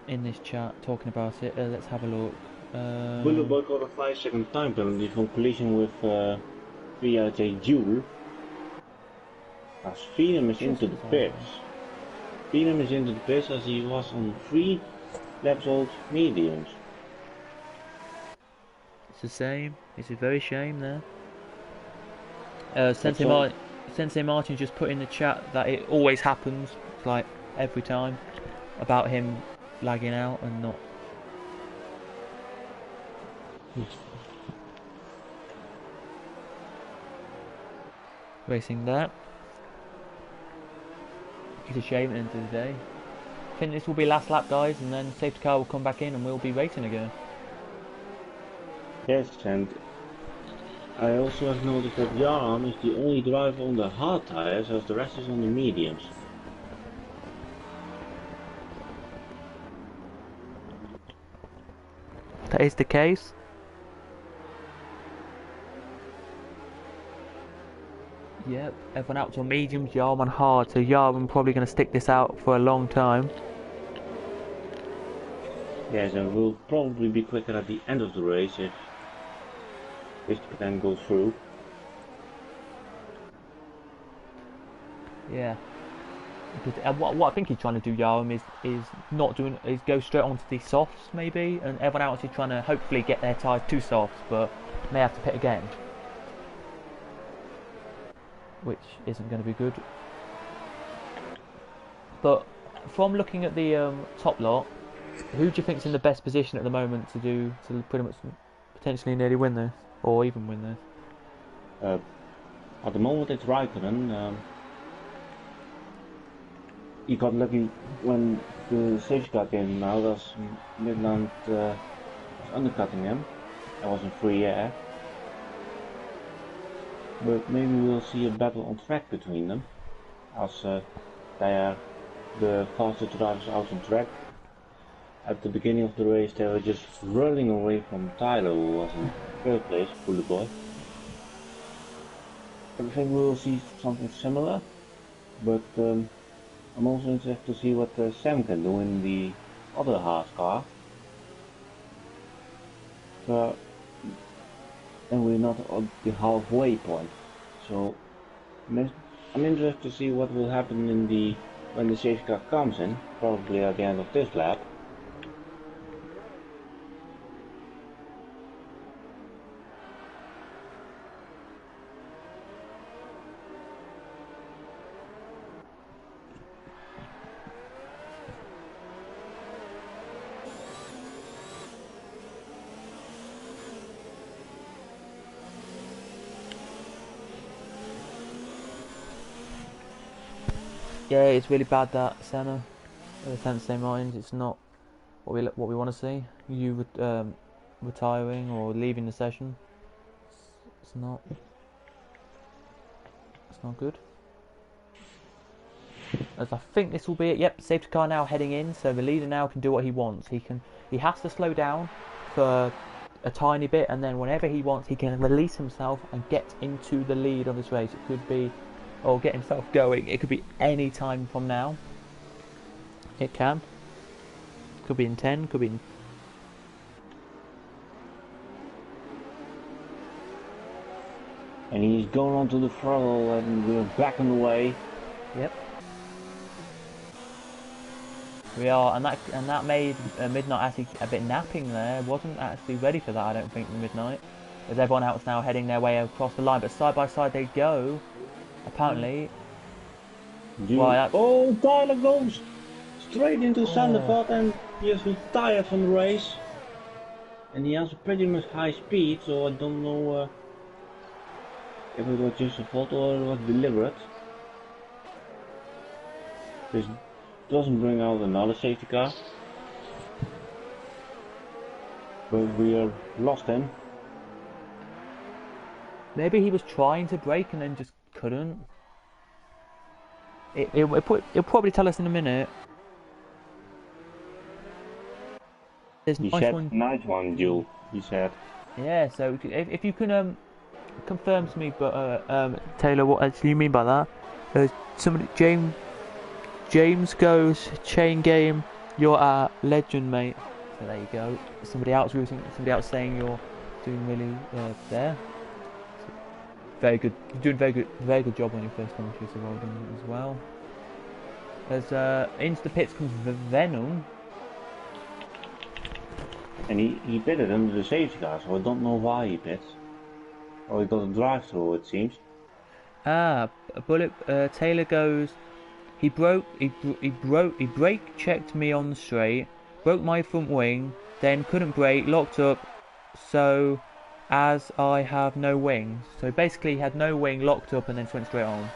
in this chat talking about it. Let's have a look. Bullet Boy got a 5-second time penalty from collision with VRT Joule. As Phenom is into the pits. Phenom is into the pits as he was on 3 laps old mediums. It's the same. It's a very shame there. Sensei Martin just put in the chat that it always happens, like every time, about him lagging out and not. Racing that. It's a shame at the end of the day. I think this will be last lap, guys, and then safety car will come back in and we'll be racing again. Yes, and I also have noticed that Jan is the only driver on the hard tires as the rest is on the mediums. That is the case. Yep, everyone out on mediums, Yarm on hard, so Yarm probably going to stick this out for a long time. Yes, and we'll probably be quicker at the end of the race if this can go through. Yeah. Because what I think he's trying to do, Yarm, is go straight onto the softs maybe, and everyone else is trying to hopefully get their tyres to softs, but may have to pit again, which isn't going to be good. But from looking at the top lot, who do you think's in the best position at the moment to pretty much potentially nearly win this, or even win this? At the moment it's Raikkonen. He got lucky when the safety car came out as Midland was undercutting him. I was in free air. But maybe we'll see a battle on track between them, as they are the fastest drivers out on track. At the beginning of the race they were just running away from Tyler, who was in third place, Bullet Boy. I think we'll see something similar, but I'm also interested to see what Sam can do in the other Haas car. And we're not at the halfway point, so I'm interested to see what will happen when the safety car comes in, probably at the end of this lap. Yeah, it's really bad that Senna, Sensei Mines. It's not what we want to see. You retiring or leaving the session. It's not. It's not good. As I think this will be it. Yep, safety car now heading in, so the leader now can do what he wants. He has to slow down for a tiny bit, and then whenever he wants, he can release himself and get into the lead of this race. It could be, or get himself going. It could be any time from now. It can. Could be in 10. Could be in. And he's going onto the throttle, and we're back on the way. Yep. We are, and that made Midnight actually a bit napping there. Wasn't actually ready for that, I don't think, Midnight. As everyone else now heading their way across the line, but side by side they go. Apparently. Oh, Tyler goes straight into Sanderford, and he is retired from the race. And he has a pretty much high speed, so I don't know if it was just a fault or it was deliberate. This doesn't bring out another safety car, but we are lost him. Maybe he was trying to brake and then just couldn't. It'll probably tell us in a minute. There's He said nice one, Jules. He said. Yeah. So if you can confirm to me, but Taylor, what actually you mean by that? Somebody, James goes chain game. You're a legend, mate. So there you go. Somebody else saying you're doing really there. Very good. You're doing very good job on your first commentary, so well done as well. As into the pits comes Venom. And he pitted under the safety car, so I don't know why he pits. Or he got a drive-through, it seems. Taylor goes. He brake checked me on the straight, broke my front wing, then couldn't brake, locked up, so as I have no wings. So basically he had no wing, locked up, and then went straight on.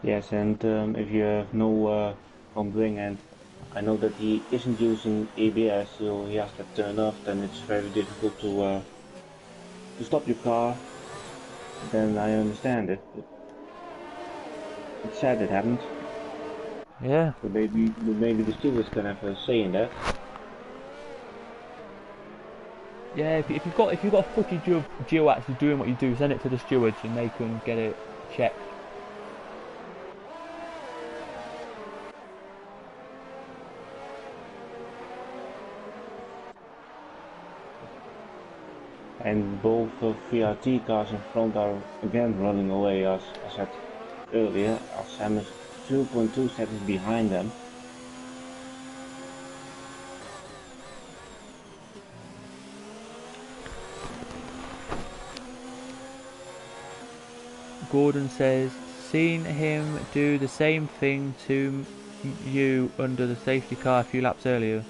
Yes, and if you have no front wing, and I know that he isn't using ABS, so he has that turned off, then it's very difficult to stop your car. Then I understand it. But it's sad it happened. Yeah. So maybe the stewards can have a say in that. Yeah, if you've got footage of Gio actually doing what you do, send it to the stewards and they can get it checked. And both VRT cars in front are again running away, as I said earlier, as Sam is 2.2 seconds behind them. Gordon says, seen him do the same thing to you under the safety car a few laps earlier.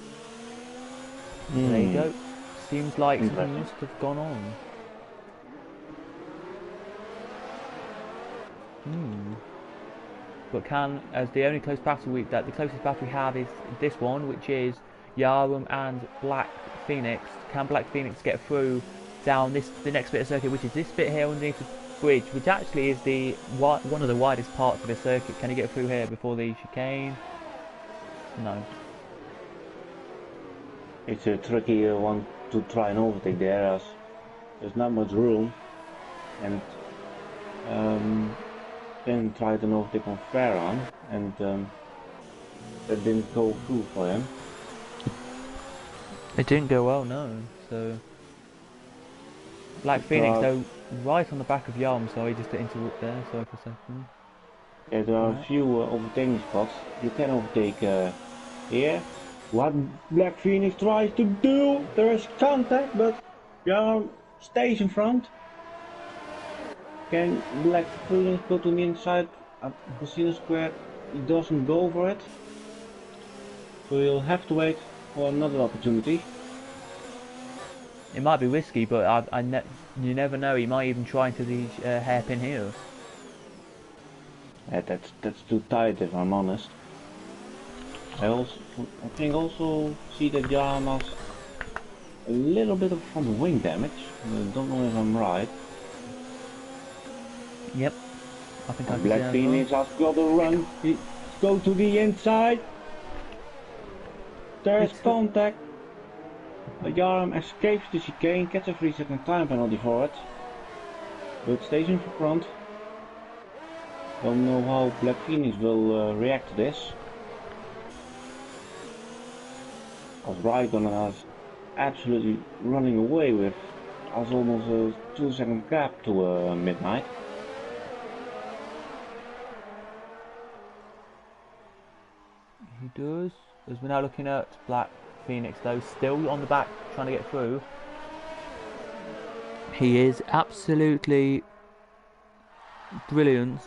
There you go. Seems like something must have gone on. But as the only close battle the closest battle we have is this one, which is Yarum and Black Phoenix. Can Black Phoenix get through down the next bit of circuit, which is this bit here underneath the bridge, which actually is one of the widest parts of the circuit? Can he get through here before the chicane? No. It's a tricky one to try and overtake there, as there's not much room, and then tried an overtake on Farron, and that didn't go through for him. It didn't go well, no. So Black Phoenix though, right on the back of Yarm, so he just interrupt there. Sorry for a second. Yeah, there are a few overtaking spots. You can overtake here. What Black Phoenix tries to do, there is contact, but Yarm stays in front. Can Black Phoenix go to the inside at Casino Square? He doesn't go for it. So you'll have to wait for another opportunity. It might be risky, but you never know. He might even try into the hairpin here. Yeah, that's too tight if I'm honest. I think also see that Jan has a little bit of front wing damage. I don't know if I'm right. Yep, I think I And can see Black that as well. Phoenix has got to run. He go to the inside. There's It's contact. Yarm escapes the chicane, gets a 3-second time penalty for it, but stays in front. Don't know how Black Phoenix will react to this. As Raikkonen is absolutely running away with, has almost a 2-second gap to Midnight. He does. As we're now looking at Black Phoenix though, still on the back trying to get through. He is absolutely brilliant.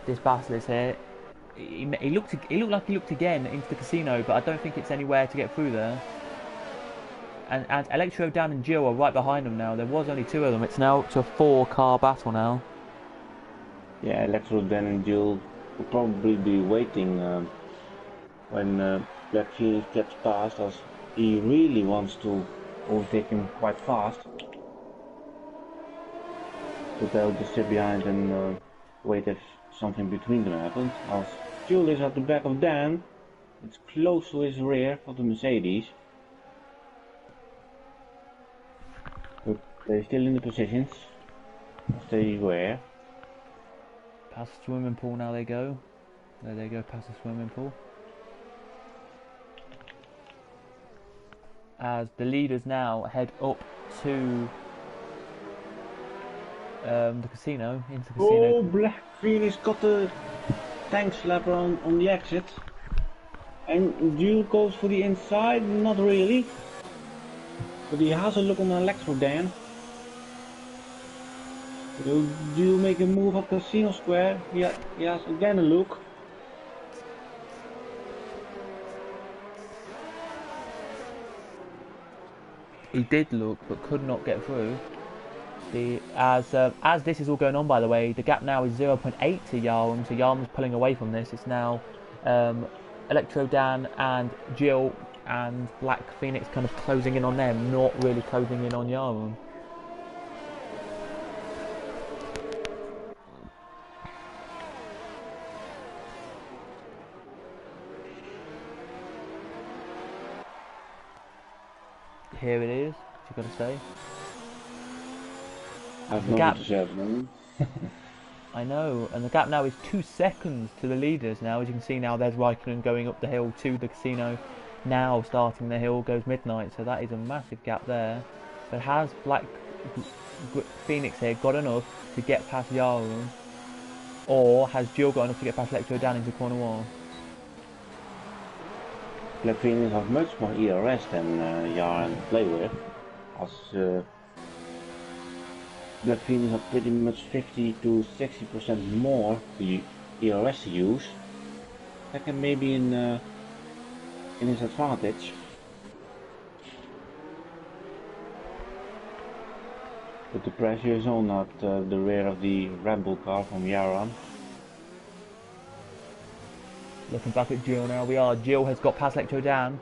This battle is here. He looked like he looked again into the casino, but I don't think it's anywhere to get through there. And Electro, Dan and Jill are right behind them now. There was only 2 of them. It's now to a 4-car battle now. Yeah, Electro, Dan and Jill will probably be waiting when Black Phoenix gets past, as he really wants to overtake him quite fast. So they'll just sit behind and wait if something between them happens. As Jill is at the back of Dan, it's close to his rear of the Mercedes. But they're still in the positions as they were. Past the swimming pool now they go. There they go, past the swimming pool. As the leaders now head up to the casino, into the casino. Oh, Black Phoenix got the tank slapper on the exit. And Jill goes for the inside, not really. But he has a look on Electro Dan. Will Jill make a move up Casino Square? He has again a look. He did look, but could not get through. As this is all going on, by the way, the gap now is 0.8 to Yarm, so Yarm's pulling away from this. It's now Electro Dan and Jill and Black Phoenix kind of closing in on them, not really closing in on Yarm. Here it is, what you got to say? I've The nothing gap. to say at the moment. I know, and the gap now is 2 seconds to the leaders now. As you can see now, there's Raikkonen going up the hill to the casino. Now starting the hill goes Midnight, so that is a massive gap there. But has Black Phoenix here got enough to get past Yarum? Or has Jill got enough to get past Electro down into corner 1? Black Phoenix have much more ERS than Yarn play with. As Black Phoenix have pretty much 50 to 60% more ERS to use. That can maybe in his advantage. But the pressure is on at the rear of the Red Bull car from Yaran. Looking back at Jill now, Jill has got past Electro Dan.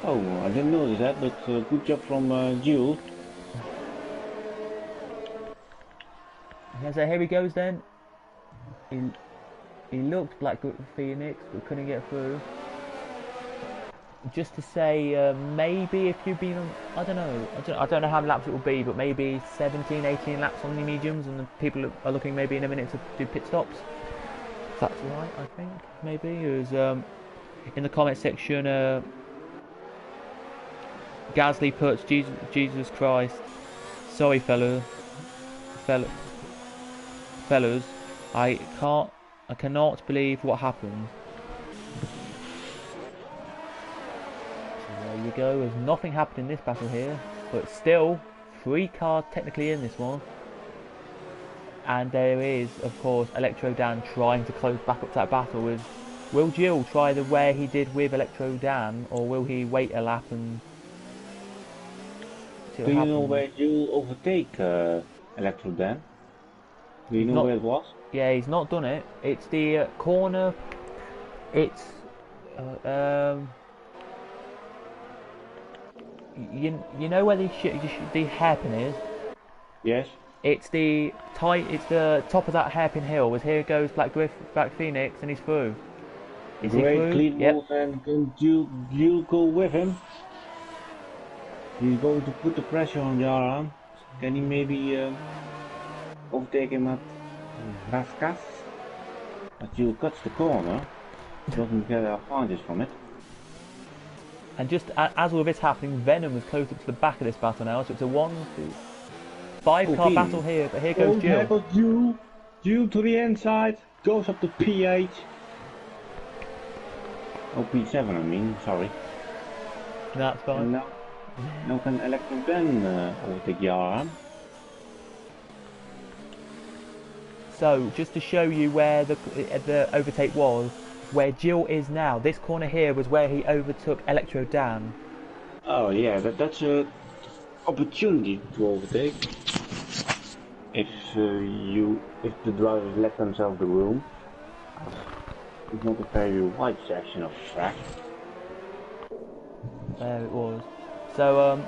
Oh, I didn't notice that, but good job from Jill. Yeah, so here he goes then. He looked Black Phoenix, but couldn't get through. Just to say, maybe if you've been on, I don't know how many laps it will be, but maybe 17, 18 laps on the mediums, and the people are looking maybe in a minute to do pit stops. If that's right, I think maybe. It was in the comment section. Gasly puts Jesus Christ. Sorry, fellas. I cannot believe what happened. There you go, there's nothing happened in this battle here, but still, 3 cars technically in this one. And there is, of course, Electro Dan trying to close back up that battle with... Will Jill try the way he did with Electro Dan, or will he wait a lap and... see what Do you happens? know where Jill overtake Electro Dan? Do you know where it was? Yeah, he's not done it. It's the corner. It's uh, um. You know where the hairpin is? Yes. It's the It's the top of that hairpin hill. As here goes Black Phoenix, and he's through. Is he Great through? clean Yep. move, and can you go with him? He's going to put the pressure on Yaran. Can he maybe overtake him at Raskas? But you cuts the corner, doesn't get an advantage from it. And just as all this happening, Venom is close up to the back of this battle now. So it's a 5-car battle here. But here goes Oh, Jill. there goes Jill. Jill to the inside, goes up to P8. Oh, P7 I mean, sorry. That's fine. And now can Electro Ben overtake Yaran. So just to show you where the overtake was, where Jill is now. This corner here was where he overtook Electro Dan. Oh yeah, that's a opportunity to overtake. If the drivers let themselves the room. It's not a very wide section of the track. There it was. So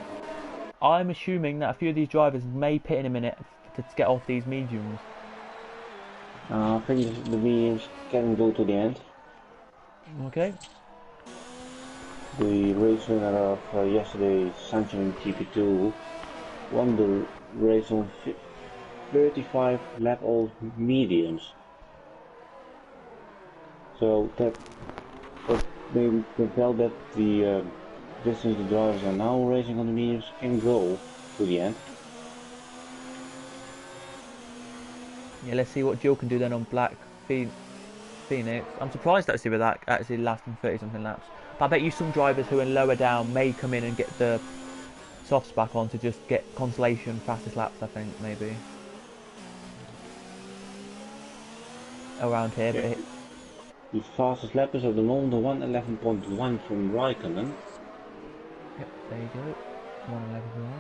I'm assuming that a few of these drivers may pit in a minute to get off these mediums. I think the mediums can go to the end. Okay. The race winner of yesterday's Sunshine GP2 won the race on 35 lap old mediums. So that maybe can tell that the distance the drivers are now racing on the mediums can go to the end. Yeah, let's see what Jill can do then on Black Phoenix. I'm surprised actually with that actually lasting 30 something laps. But I bet you some drivers who are lower down may come in and get the softs back on to just get consolation fastest laps, I think, maybe. Around here, Yeah. but The fastest lap is at the moment 1:11.1 from Raikkonen. yep, there you go. 1:11.1.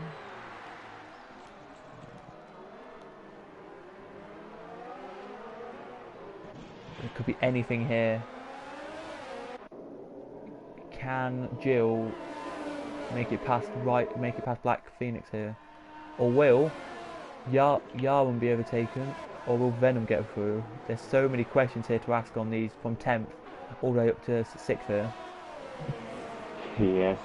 It could be anything here. Can Jill make it past Black Phoenix here? Or will Yarwin be overtaken? Or will Venom get through? There's so many questions here to ask on these from 10th all the way up to 6th here. Yes.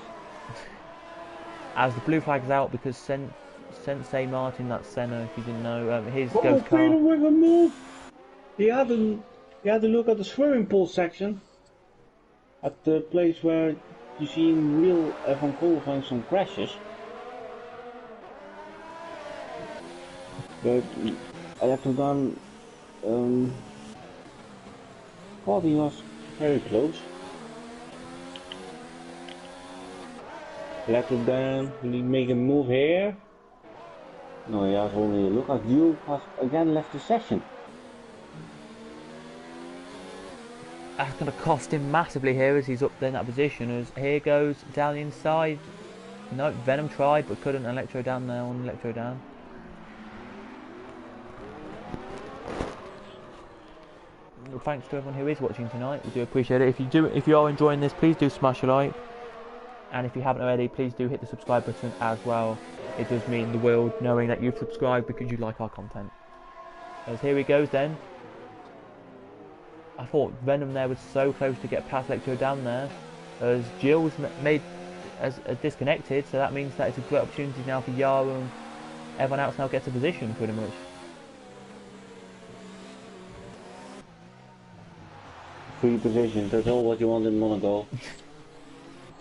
As the blue flag's out because Sensei Martin, that's Senna, if you didn't know, his Oh, ghost car. Freedom with a move! He had a look at the swimming pool section. At the place where you see in real F1 qualifying some crashes. But Electrodan thought he was very close. Electrodan, will he make a move here? No, he has only a look at you, has again left the session. That's going to cost him massively here as he's up there in that position. As here goes down the inside. No, Venom tried but couldn't. Electro down there on Electro down. Well, thanks to everyone who is watching tonight. We do appreciate it. If you are enjoying this, please do smash a like. And if you haven't already, please do hit the subscribe button as well. It does mean the world knowing that you've subscribed because you like our content. As here he goes then. I thought Venom there was so close to get past Electro down there. As Jill's disconnected, so that means that it's a great opportunity now for Yara and everyone else now gets a position pretty much. Free positions, that's all what you want in Monaco.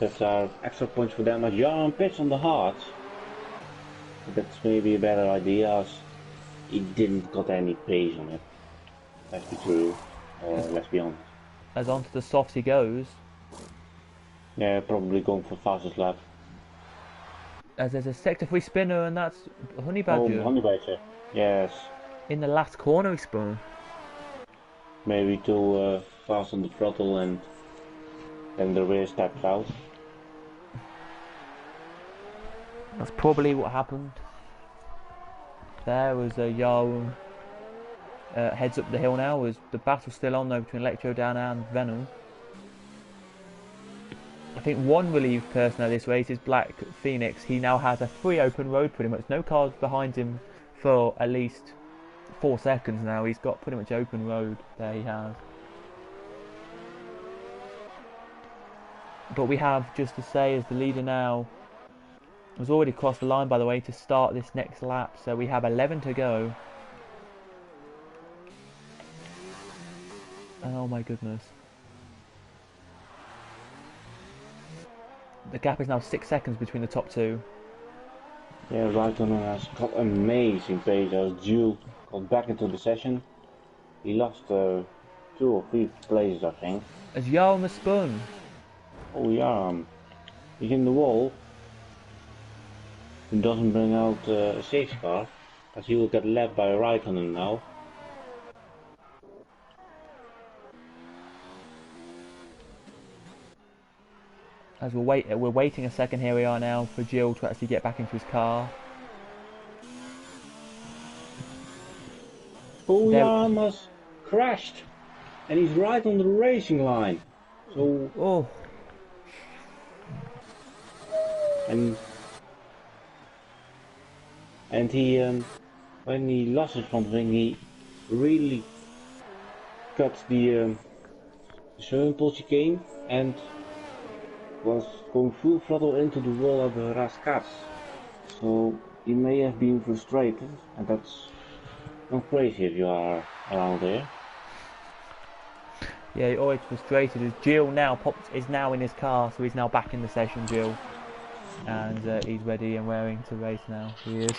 That's extra points for them as Yaran pits on the hard. That's maybe a better idea as he didn't got any pace on it. Let's be true, or let's be honest. As onto the softs he goes. Yeah, probably going for fastest lap. As there's a sector 3 spinner and that's Honey Badger. Oh, Honey Badger, yes. In the last corner he spun. Maybe too fast on the throttle and then the rear steps out. That's probably what happened. There was a Yarwin heads up the hill now, as the battle's still on though between Electrodan and Venom. I think one relieved person at this race is Black Phoenix. He now has a free open road pretty much. No cars behind him for at least 4 seconds now. He's got pretty much open road there he has. But we have, just to say, as the leader now has already crossed the line by the way to start this next lap. So we have 11 to go. Oh my goodness. The gap is now 6 seconds between the top two. Yeah, Raikkonen has got amazing pace as Jules got back into the session. He lost 2 or 3 places, I think. As Jarl spun. Oh yeah, he's in the wall. He doesn't bring out a safety car, as he will get left by Raikkonen now. As we're waiting a second, here we are now for Jill to actually get back into his car. Jan has crashed, and he's right on the racing line. So and he when he lost his front wing, he really cut the swimming chicane and was going full throttle into the wall of the Rascats. So he may have been frustrated, and that's not crazy if you are around there. Yeah, he always frustrated. As Jill now is now in his car, so he's now back in the session, Jill, and he's ready and raring to race now. He is.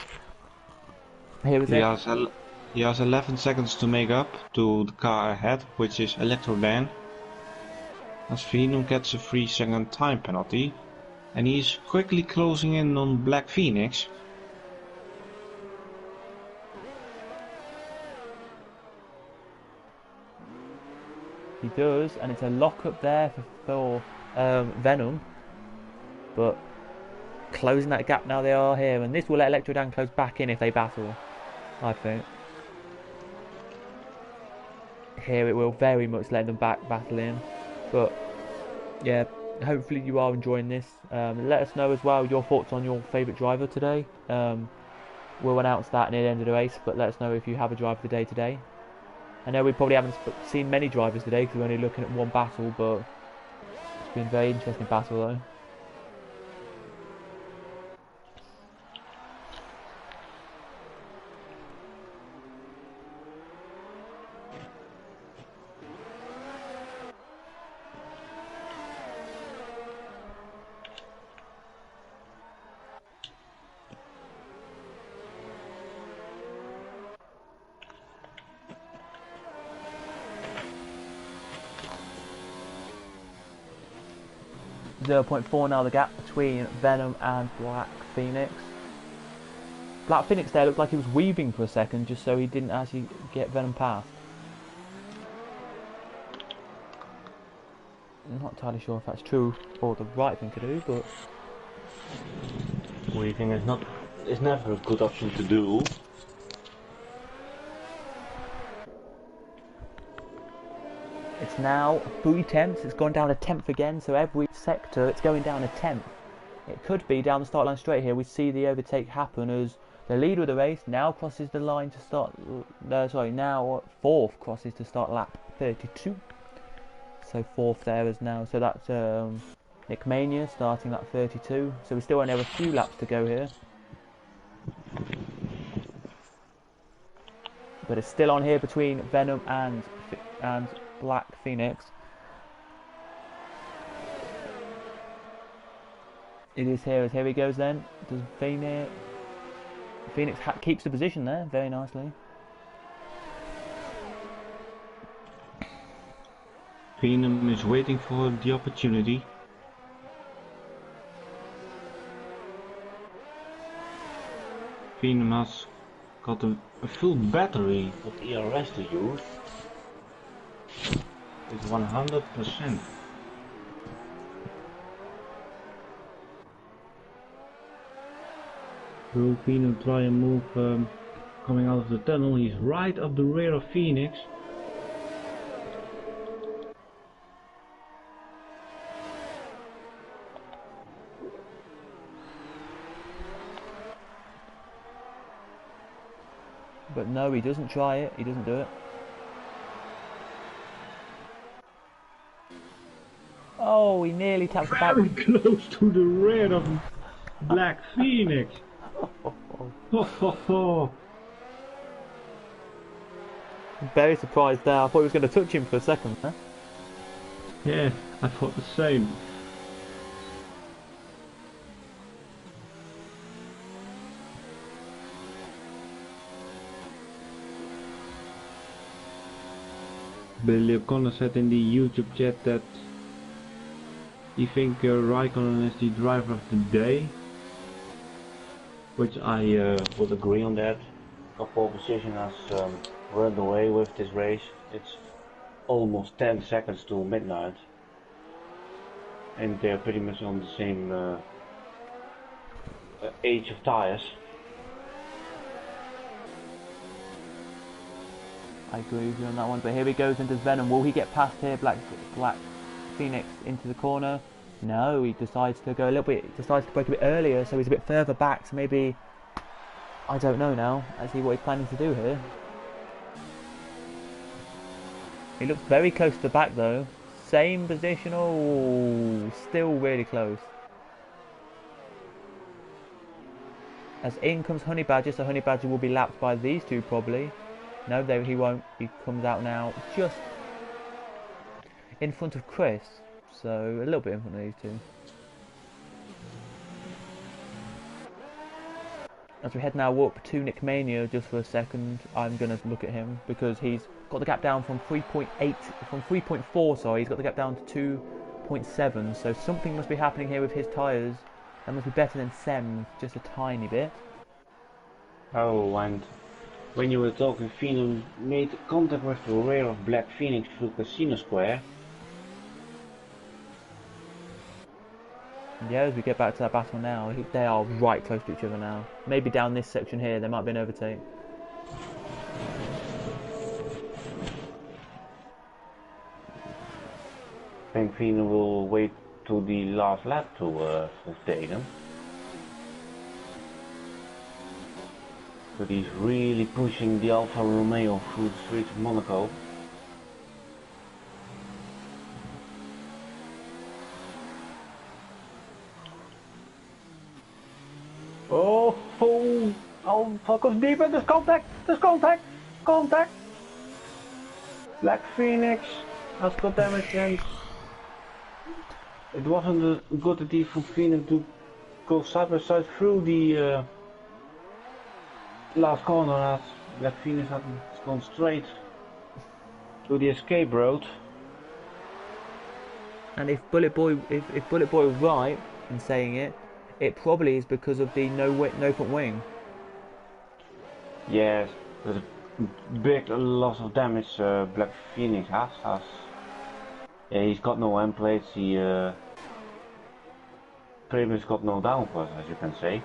Here is it. He has 11 seconds to make up to the car ahead, which is Electrodan. As Venom gets a 3-second time penalty, and he's quickly closing in on Black Phoenix. He does, and it's a lock-up there for Venom. But closing that gap now they are here, and this will let Electrodan close back in if they battle, I think. Here it will very much let them battle in. But yeah, hopefully you are enjoying this. Let us know as well your thoughts on your favourite driver today. We'll announce that near the end of the race, but let us know if you have a driver of the day today. I know we probably haven't seen many drivers today because we're only looking at one battle, but it's been a very interesting battle though. 0.4 now the gap between Venom and Black Phoenix. Black Phoenix there looked like he was weaving for a second just so he didn't actually get Venom past. I'm not entirely sure if that's true or the right thing to do, but Weaving is never a good option to do. it's now 3 tenths. It's gone down a tenth again, so every sector it's going down a tenth. It could be down the start line straight here. We see the overtake happen as the leader of the race now crosses the line to start. Now fourth crosses to start lap 32. So fourth there is now. So that's Nick Mania starting lap 32. So we still only have a few laps to go here. But it's still on here between Venom and Black Phoenix. It is here. As here he goes then. Does Phoenix keeps the position there very nicely. Venom is waiting for the opportunity. Venom has got a full battery Of ERS to use. with 100%. Will Venom try and move coming out of the tunnel. He's right up the rear of Phoenix. But no, he doesn't try it. He doesn't do it. Oh, he nearly taps the back. Very close to the rear of Black Phoenix. Ho ho ho. Very surprised there. I thought he was going to touch him for a second. Huh? Yeah, I thought the same. Billy O'Connor said in the YouTube chat that he thinks Raikkonen is the driver of the day, which I would agree on that. Pole position has run away with this race. It's almost 10 seconds to midnight, and they're pretty much on the same age of tires. I agree with you on that one, but here he goes into Venom. Will he get past here, Black Phoenix into the corner? No, he decides to go a little bit, decides to break a bit earlier, so he's a bit further back, so maybe, I don't know now, let's see what he's planning to do here. He looks very close to the back though, same position, oh, still really close. As in comes Honey Badger, so Honey Badger will be lapped by these two probably. No, there he won't. He comes out now just in front of Chris. So a little bit in front of these two. As we head now up to Nick Mania just for a second, I'm going to look at him because he's got the gap down from 3.4, sorry, he's got the gap down to 2.7. So something must be happening here with his tyres. That must be better than Sem's, just a tiny bit. Oh, and when you were talking, Phenom made contact with the rear of Black Phoenix through Casino Square. Yeah, as we get back to that battle now, they are right close to each other now. Maybe down this section here, there might be an overtake. I think Phenom will wait to the last lap to take him. But he's really pushing the Alfa Romeo through the streets of Monaco. Oh, Alfa goes deeper, there's contact, contact! Black Phoenix has got damage and it wasn't a good idea for Phoenix to go side by side through the last corner as Black Phoenix has gone straight to the escape road. And if Bullet Boy was right in saying it, it probably is because of the no front wing. Yes, there's a big loss of damage Black Phoenix has. Yeah, he's got no end plates, he pretty much got no downforce, as you can say.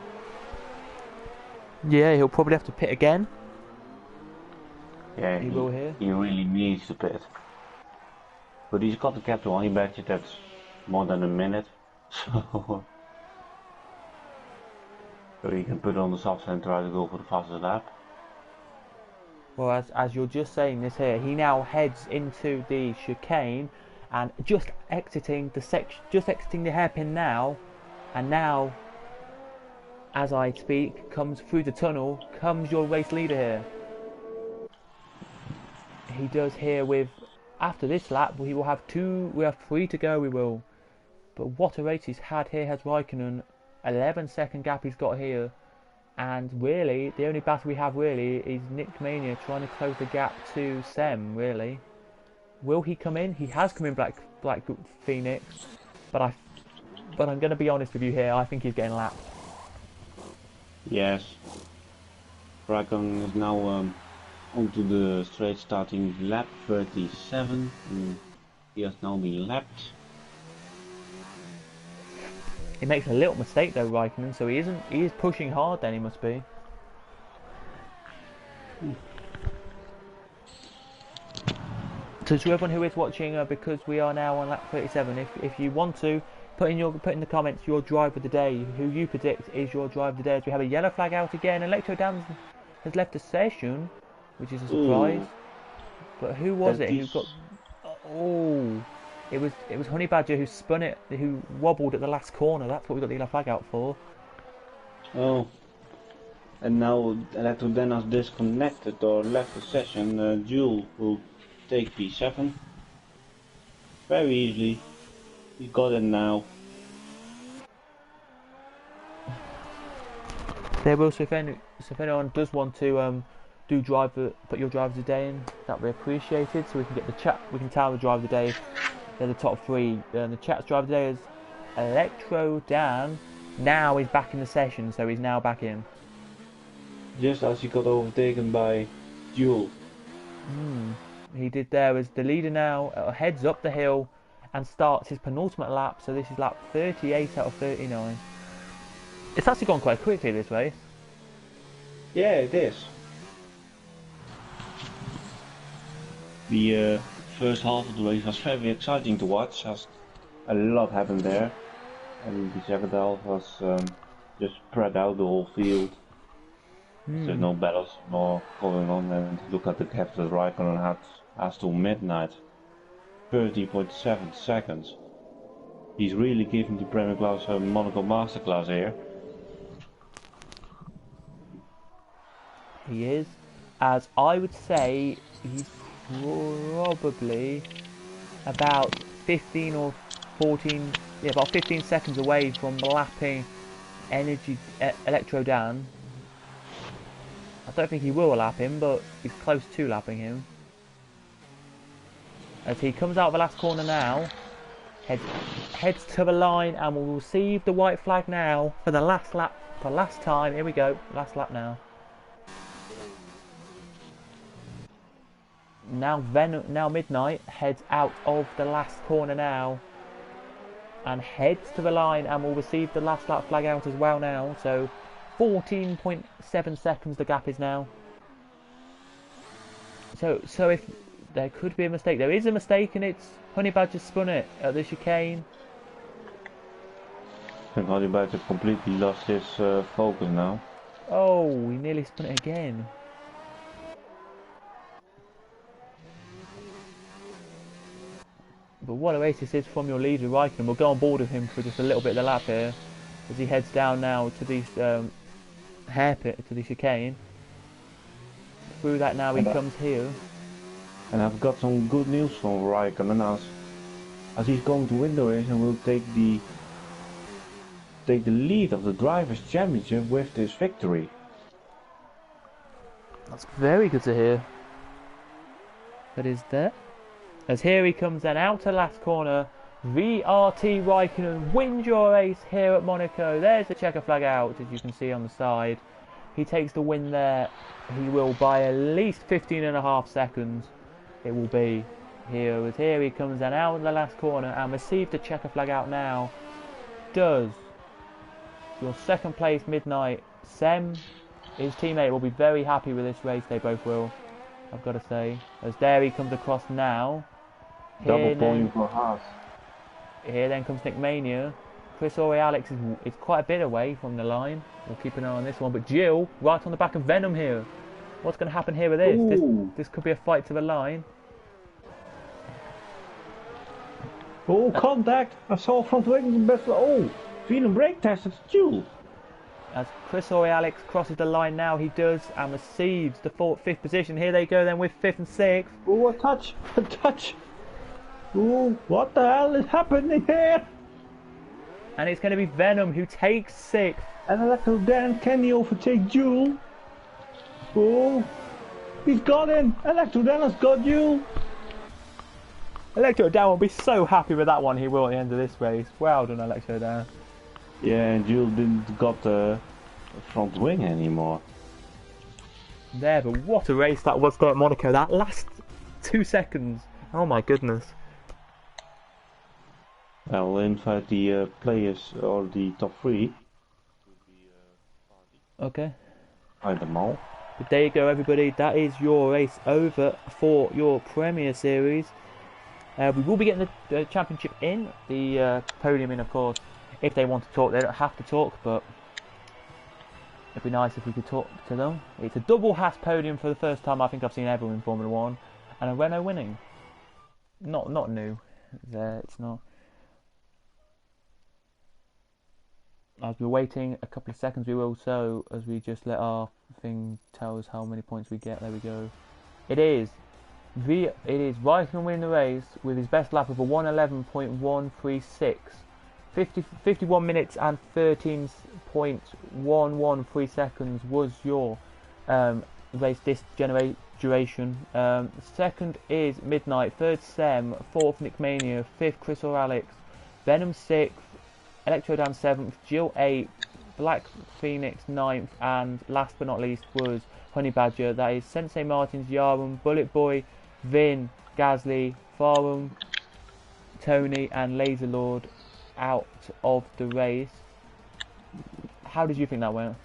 Yeah, he'll probably have to pit again. Yeah, he will here. He really needs to pit. But he's got the cap to Honey Badger, that's more than a minute. So he can put it on the soft and try to go for the fastest lap. Well, as you're just saying this here, he now heads into the chicane and just exiting the hairpin now, and now, as I speak, comes through the tunnel, comes your race leader here. He does here with, after this lap, we have 3 to go, we will. But what a race he's had here has Raikkonen. 11-second gap he's got here. And really, the only battle we have really is Nick Mania trying to close the gap to Sem, really. Will he come in? He has come in, Black Phoenix. But I'm going to be honest with you here, I think he's getting lapped. Yes. Raikkonen is now onto the straight starting lap 37. And he has now been lapped. He makes a little mistake though, Raikkonen, so he is pushing hard then, he must be. So to everyone who is watching, because we are now on lap 37, if you want to put in the comments your drive of the day, who you predict is your drive of the day. As we have a yellow flag out again. Electro Dan has left the session, which is a surprise. Ooh, But who was that it who is... got? Oh, it was Honey Badger who spun it, who wobbled at the last corner. That's what we got the yellow flag out for. Oh. And now Electroden has disconnected or left the session. Jewel will take P7. Very easily. He got it now. There will, so if anyone does want to put your drivers of the day in, that'd be appreciated. So we can get the chat, we can tell the driver of the day. They're the top three. The chat's driver of the day is Electro Dan. Now he's back in the session, so he's now back in. Just as he got overtaken by Jewel. He did there as the leader now heads up the hill and starts his penultimate lap. So this is lap 38 out of 39. It's actually gone quite quickly this race. Yeah, it is. The first half of the race was very exciting to watch, as a lot happened there. And the second half was just spread out the whole field. There's no battles more going on, and look at the gap that Raikkonen has till midnight. 30.7 seconds. He's really giving the Premier Class a Monaco masterclass here. He is, as I would say, he's probably about 15 or 14, yeah, about 15 seconds away from lapping Electro Dan. I don't think he will lap him, but he's close to lapping him. As he comes out of the last corner now, heads to the line and will receive the white flag now for the last lap, for last time. Here we go, last lap now. Now Midnight heads out of the last corner now and heads to the line and will receive the last lap flag out as well now. So 14.7 seconds the gap is now. So if there could be a mistake, there is a mistake, and it's Honey Badger spun it at the chicane. I think Honey Badger completely lost his focus now. Oh, he nearly spun it again. But what a race this is from your leader, Raikkonen. We'll go on board with him for just a little bit of the lap here, as he heads down now to the hairpit, to the chicane. Through that now he comes here. And I've got some good news from Raikkonen, as he's going to win the race and will take the lead of the Drivers' Championship with this victory. That's very good to hear. That is there. As here he comes then out to last corner. VRT Raikkonen wins your race here at Monaco. There's the checker flag out, as you can see on the side. He takes the win there. He will by at least 15.5 seconds. It will be here. As here he comes then out in the last corner and receives the checker flag out now. Does your second place Midnight Sem, his teammate, will be very happy with this race. They both will, I've got to say. As there he comes across now. Double podium for Haas. Here then comes Nick Mania. Chris Alex is quite a bit away from the line. We'll keep an eye on this one. But Jill, right on the back of Venom here. What's going to happen here with this? This could be a fight to the line. Oh, contact! I saw front wing best. Oh, Venom brake test. It's Jill. As Chris Alex crosses the line now, he does and receives the fifth position. Here they go then with 5th and 6th. Oh, a touch! A touch! Oh, what the hell is happening here? And it's going to be Venom who takes 6th. And Electro Dan, can he overtake Jewel? Oh, he's got him! Electro Dan has got Jewel! Electro Dan will be so happy with that one. He will at the end of this race. Well done, Electro Dan. Yeah, and Jewel didn't got the front wing anymore. There, but what a race that was there at Monaco. That last 2 seconds. Oh my goodness. I will invite the players or the top 3. Okay. Find them all. But there you go, everybody. That is your race over for your Premier Series. We will be getting the championship in, the podium in, of course. If they want to talk, they don't have to talk, but it'd be nice if we could talk to them. It's a double Haas podium for the first time I think I've seen ever in Formula 1. And a Renault winning. Not new. It's not. As we're waiting a couple of seconds, we will so as we just let our thing tell us how many points we get. There we go. It is Raikkonen winning the race with his best lap of a 1:11.136. 51 minutes and 13.113 seconds was your race duration. Second is Midnight, third Sem, fourth Nick Mania, fifth Chris or Alex, Venom sixth, Electrodan seventh, Jill eighth, Black Phoenix ninth, and last but not least was Honey Badger. That is Sensei Martins, Yarum, Bullet Boy, Vin, Gasly, Farum, Tony, and Laser Lord out of the race. How did you think that went?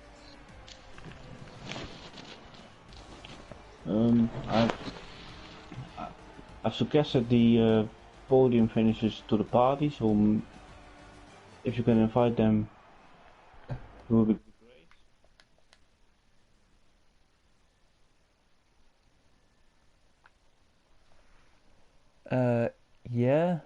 I suggested the podium finishes to the party, so if you can invite them, it will be great. Yeah.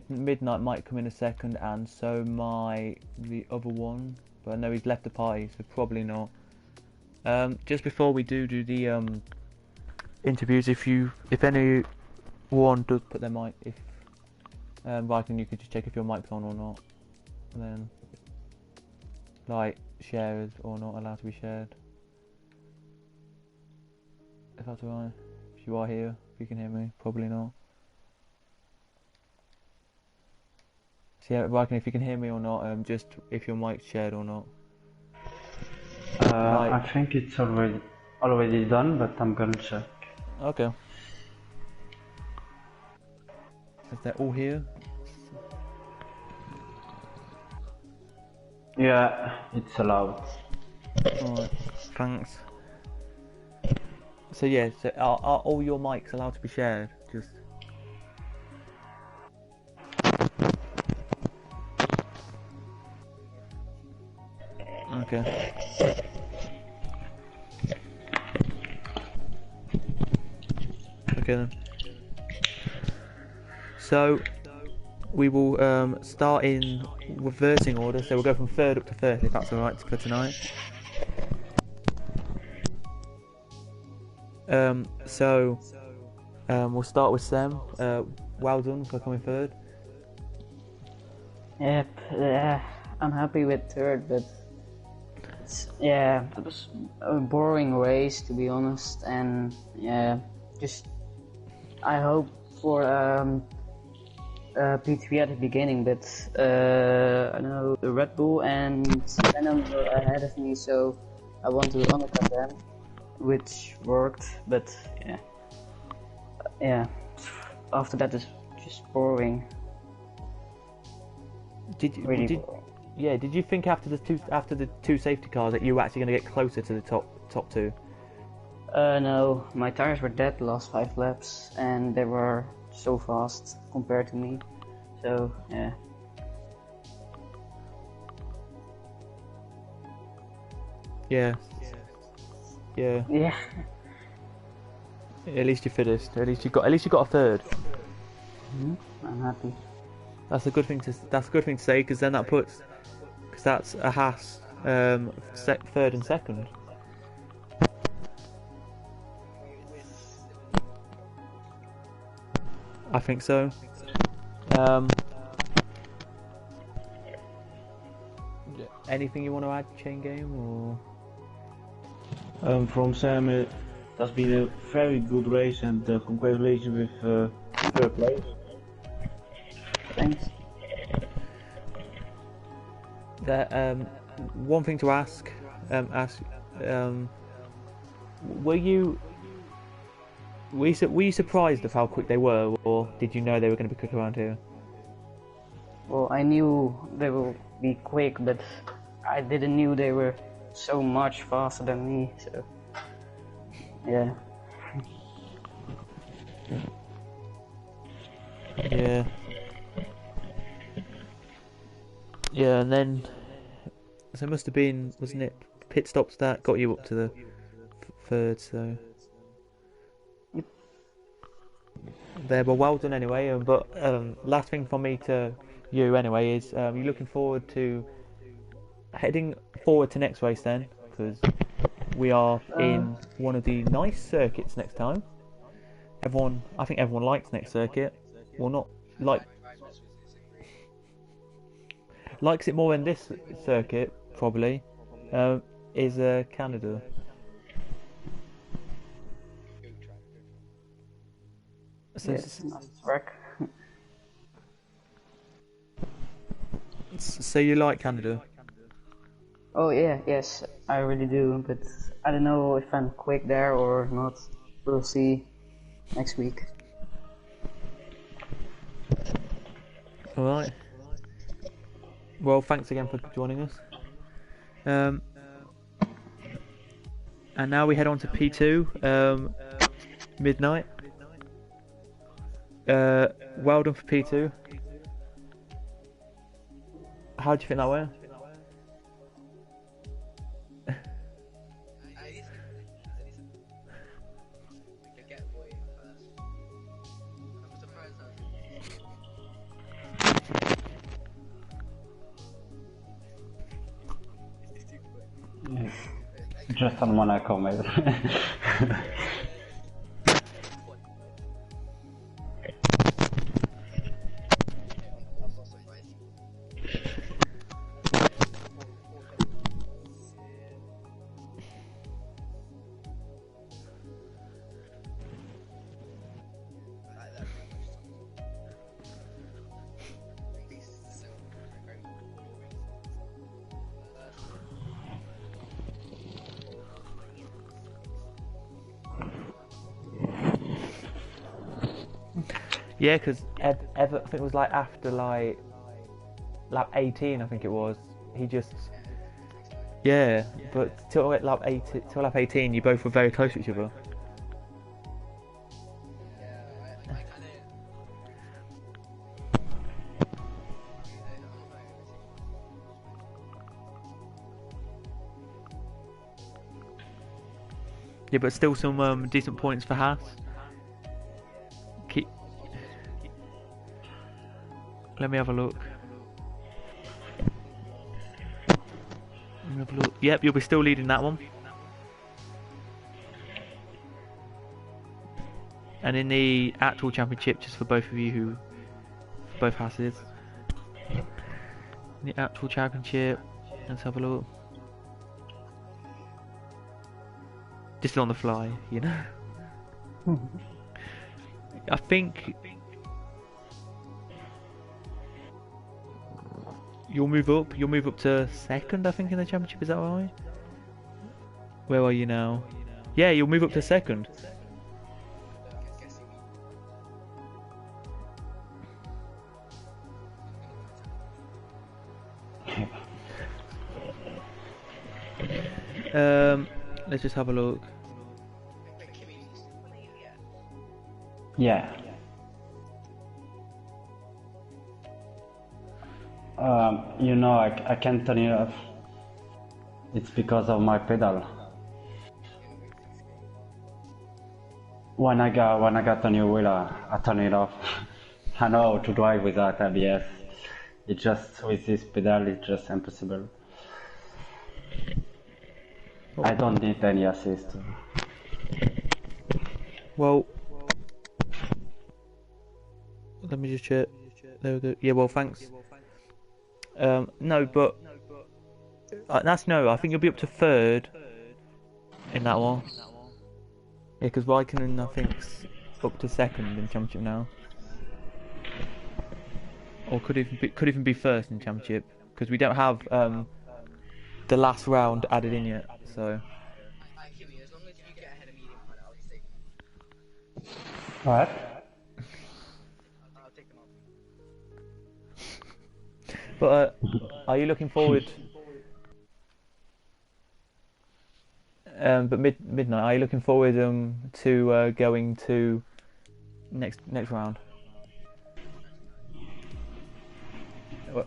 Midnight might come in a second, and so might the other one, but I know he's left the party, so probably not. Just before we do the interviews, if anyone does put their mic, if Viking, you could just check if your mic's on or not, and then like shares or not allowed to be shared. If that's alright. If you are here, if you can hear me, probably not. So yeah, Viking, if you can hear me or not, just if your mic's shared or not. I think it's already done, but I'm gonna check. Okay. Is that all here? Yeah, it's allowed. Alright, thanks. So yeah, so are all your mics allowed to be shared? Just. Okay. Okay then. So we will start in reversing order. So we'll go from third up to first, if that's alright for tonight. We'll start with Sam. Well done for coming third. Yep, I'm happy with third, but it was a boring race, to be honest, and I hope for P3 at the beginning, but I know the Red Bull and Venom were ahead of me, so I want to undercut them, which worked, but after that it's just boring. Did you think after the two safety cars that you were actually going to get closer to the top two? No, my tires were dead the last 5 laps, and they were so fast compared to me. So yeah. Yeah. At least you finished. At least you got a third. I'm happy. That's a good thing to say, because then because that's a Haas third and second. I think so. Um, anything you want to add, Chain Game, or? From Sam, it has been a very good race, and congratulations with third place. Thanks. One thing to ask, were you surprised of how quick they were, or did you know they were going to be quick around here? Well, I knew they will be quick, but I didn't knew they were so much faster than me. So yeah. Yeah. Yeah, and then so it must have been, wasn't it, pit stops that got you up to the third, so Yep. there. But well done anyway. But last thing from me to you anyway is you're looking forward to heading forward to next race then, because we are in one of the nice circuits next time. I think everyone likes next circuit. Well, not likes it more than this circuit probably. Is Canada. So, Yes, nice track. so you like Canada? Oh yeah, yes, I really do, but I don't know if I'm quick there or not. We'll see next week. Alright. Well, thanks again for joining us. And now we head on to P2, midnight. Well done for P2. How do you think that went? Yes. Just on Monaco, maybe. Yeah, because I think it was like after like lap 18, I think it was. He just, yeah, but till lap 18, you both were very close to each other. Yeah, but still some decent points for Haas. Let me have a look. Yep, you'll be still leading that one. And in the actual championship, just for both of you who, both Hasses. In the actual championship, let's have a look. Just on the fly, you know. I think you'll move up. You'll move up to second, I think, in the championship. Is that right? Where are you now? Yeah, you'll move up to second. Let's just have a look. Yeah. You know, I can't turn it off. It's because of my pedal. When I got a new wheel, I turn it off. I know how to drive without ABS. It just, with this pedal, it's just impossible. I don't need any assist. Well, me just check. There we go. Yeah, well, thanks. No, but that's no. I think you'll be up to third in that one. Yeah, because Raikkonen, I think's up to second in championship now, or could even be first in championship because we don't have the last round added in yet. So. What? But are you looking forward? But midnight. Are you looking forward to going to next round? What?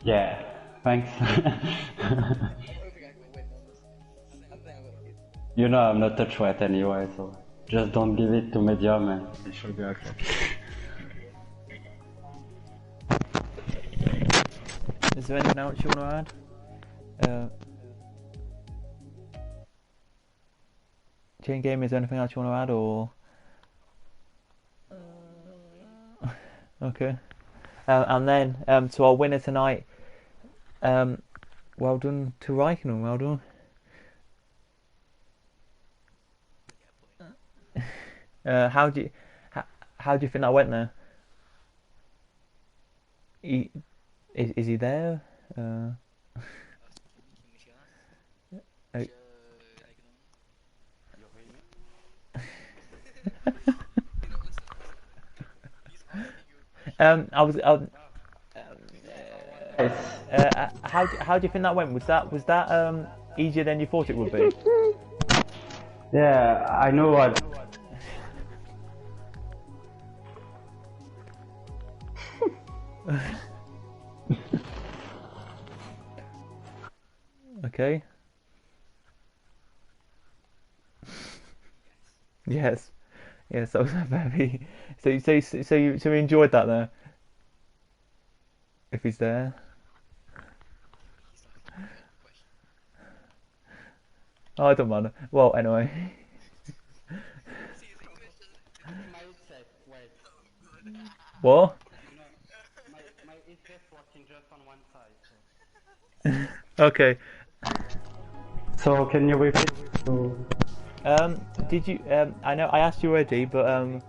Yeah, thanks. You know I'm not touch weight anyway, so just don't give it to medium and it should be okay. Is there anything else you want to add? Chain game, is there anything else you want to add, or? Okay. And then to our winner tonight, well done to Raikkonen, well done. How do you think that went there? Is he there? I was. How do you think that went? Was that easier than you thought it would be? Yeah, I know what. Okay. Yes. Yes, that was very. So you enjoyed that there. If he's there. Oh, I don't mind. Well, anyway. What? My interest working just on one side. Okay. So can you repeat? Did you? I know I asked you already, but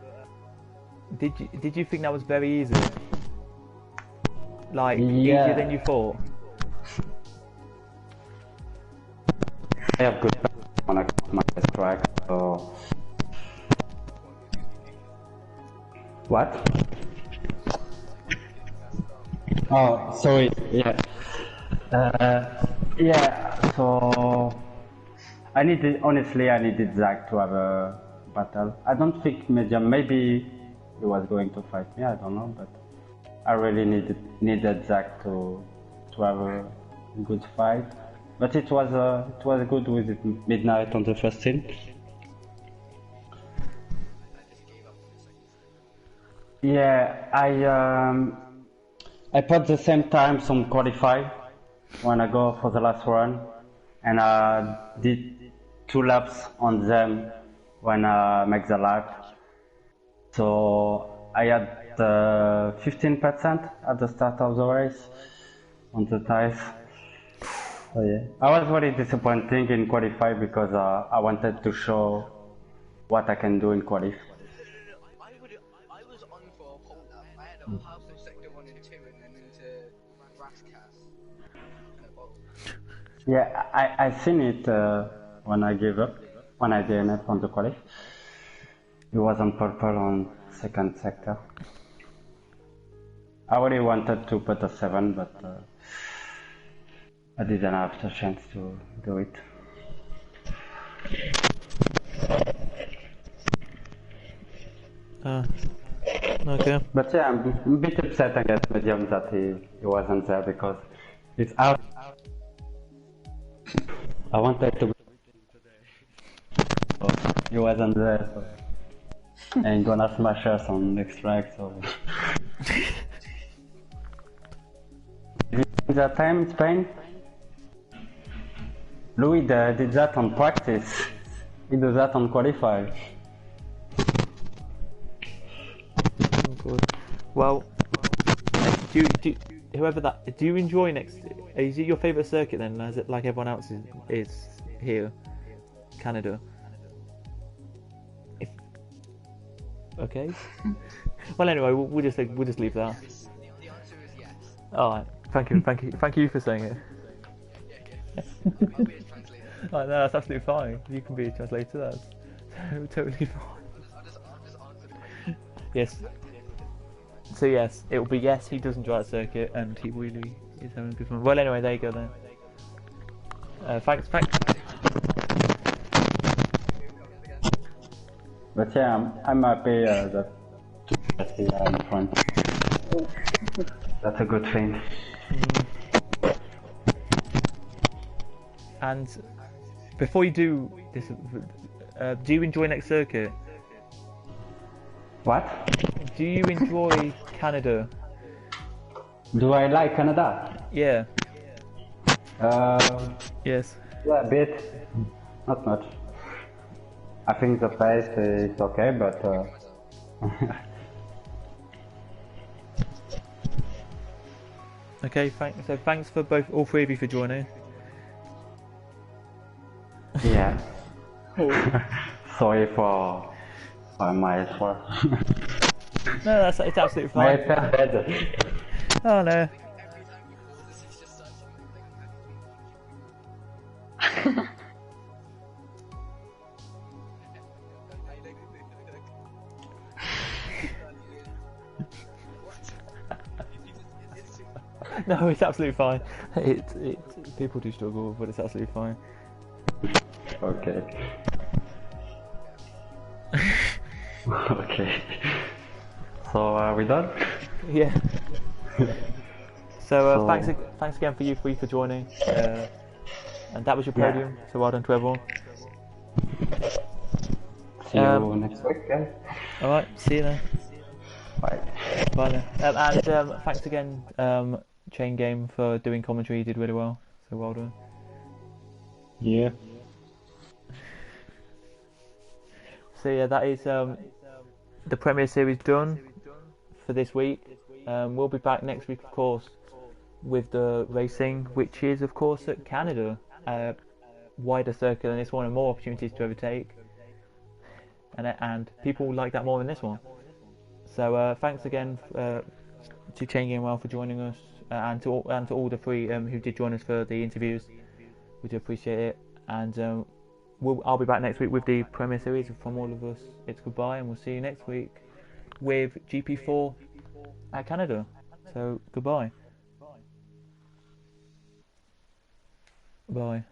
did you think that was very easy? Like easier than you thought? I have good on my track, so. What? Oh, sorry. Yeah. Yeah. So I needed Zach to have a battle. I don't think medium. Maybe he was going to fight me. I don't know, but I really needed Zach to have a good fight. But it was good with midnight on the first team. Yeah, I put the same times on qualify when I go for the last run, and I did 2 laps on them when I make the lap. So I had 15% at the start of the race on the tires. So yeah, I was very disappointing in qualify because I wanted to show what I can do in qualify. I was on for a pole lap. I had a half of sector 1 and 2 and then into Rascas and a bottle. Yeah, I seen it when I gave up, when I DNF on the qualify. It was on purple on second sector. I really wanted to put a 7, but I didn't have the chance to do it. Okay. But yeah, I'm a bit upset against medium that he wasn't there because it's out. I wanted to be today. So he wasn't there, so and gonna smash us on next track. So is it that time in Spain? Louis did that on practice. He did that on qualify. Oh, God. Well, whoever that, do you enjoy next? Is it your favourite circuit then? Is it like everyone else is here, Canada? Okay. Well, anyway, we'll just leave that. The answer is yes. All right. Thank you for saying it. I'll be a translator. No, that's absolutely fine. You can be a translator. That's totally fine. I'll just answer the question. Yes. So yes, it will be yes. He doesn't drive circuit, and he really is having a good fun. Well, anyway, there you go then. Thanks. But yeah, I'm happy that we are in front. That's a good thing. And before you do this, do you enjoy next circuit? What? Do you enjoy Canada? Do I like Canada? Yeah. Uh, Yes. yeah, a bit. Not much. I think the pace is okay, but Okay. Thanks for all three of you for joining. yeah. Sorry for my effort. No, it's absolutely I fine. felt better. Oh no. Every time you call this, it's just such something. No, it's absolutely fine. People do struggle, but it's absolutely fine. Okay. Okay. So are we done? Yeah. So, So- thanks again for you three for joining. And that was your Yeah. podium. So well done to everyone. See you next week, guys. All right. See you then. Bye. Bye then. And thanks again, Chain Game, for doing commentary. You did really well. So well done. Yeah. So yeah, that is the Premier Series done for this week. We'll be back next week, of course, with the racing, which is, of course, at Canada. Wider circuit than this one, and more opportunities to overtake. And people like that more than this one. So thanks again to Chain Game Well for joining us, and to all the three who did join us for the interviews. We do appreciate it, and I'll be back next week with the Premier Series. From all of us, it's goodbye, and we'll see you next week with GP4 at Canada. So goodbye. Bye.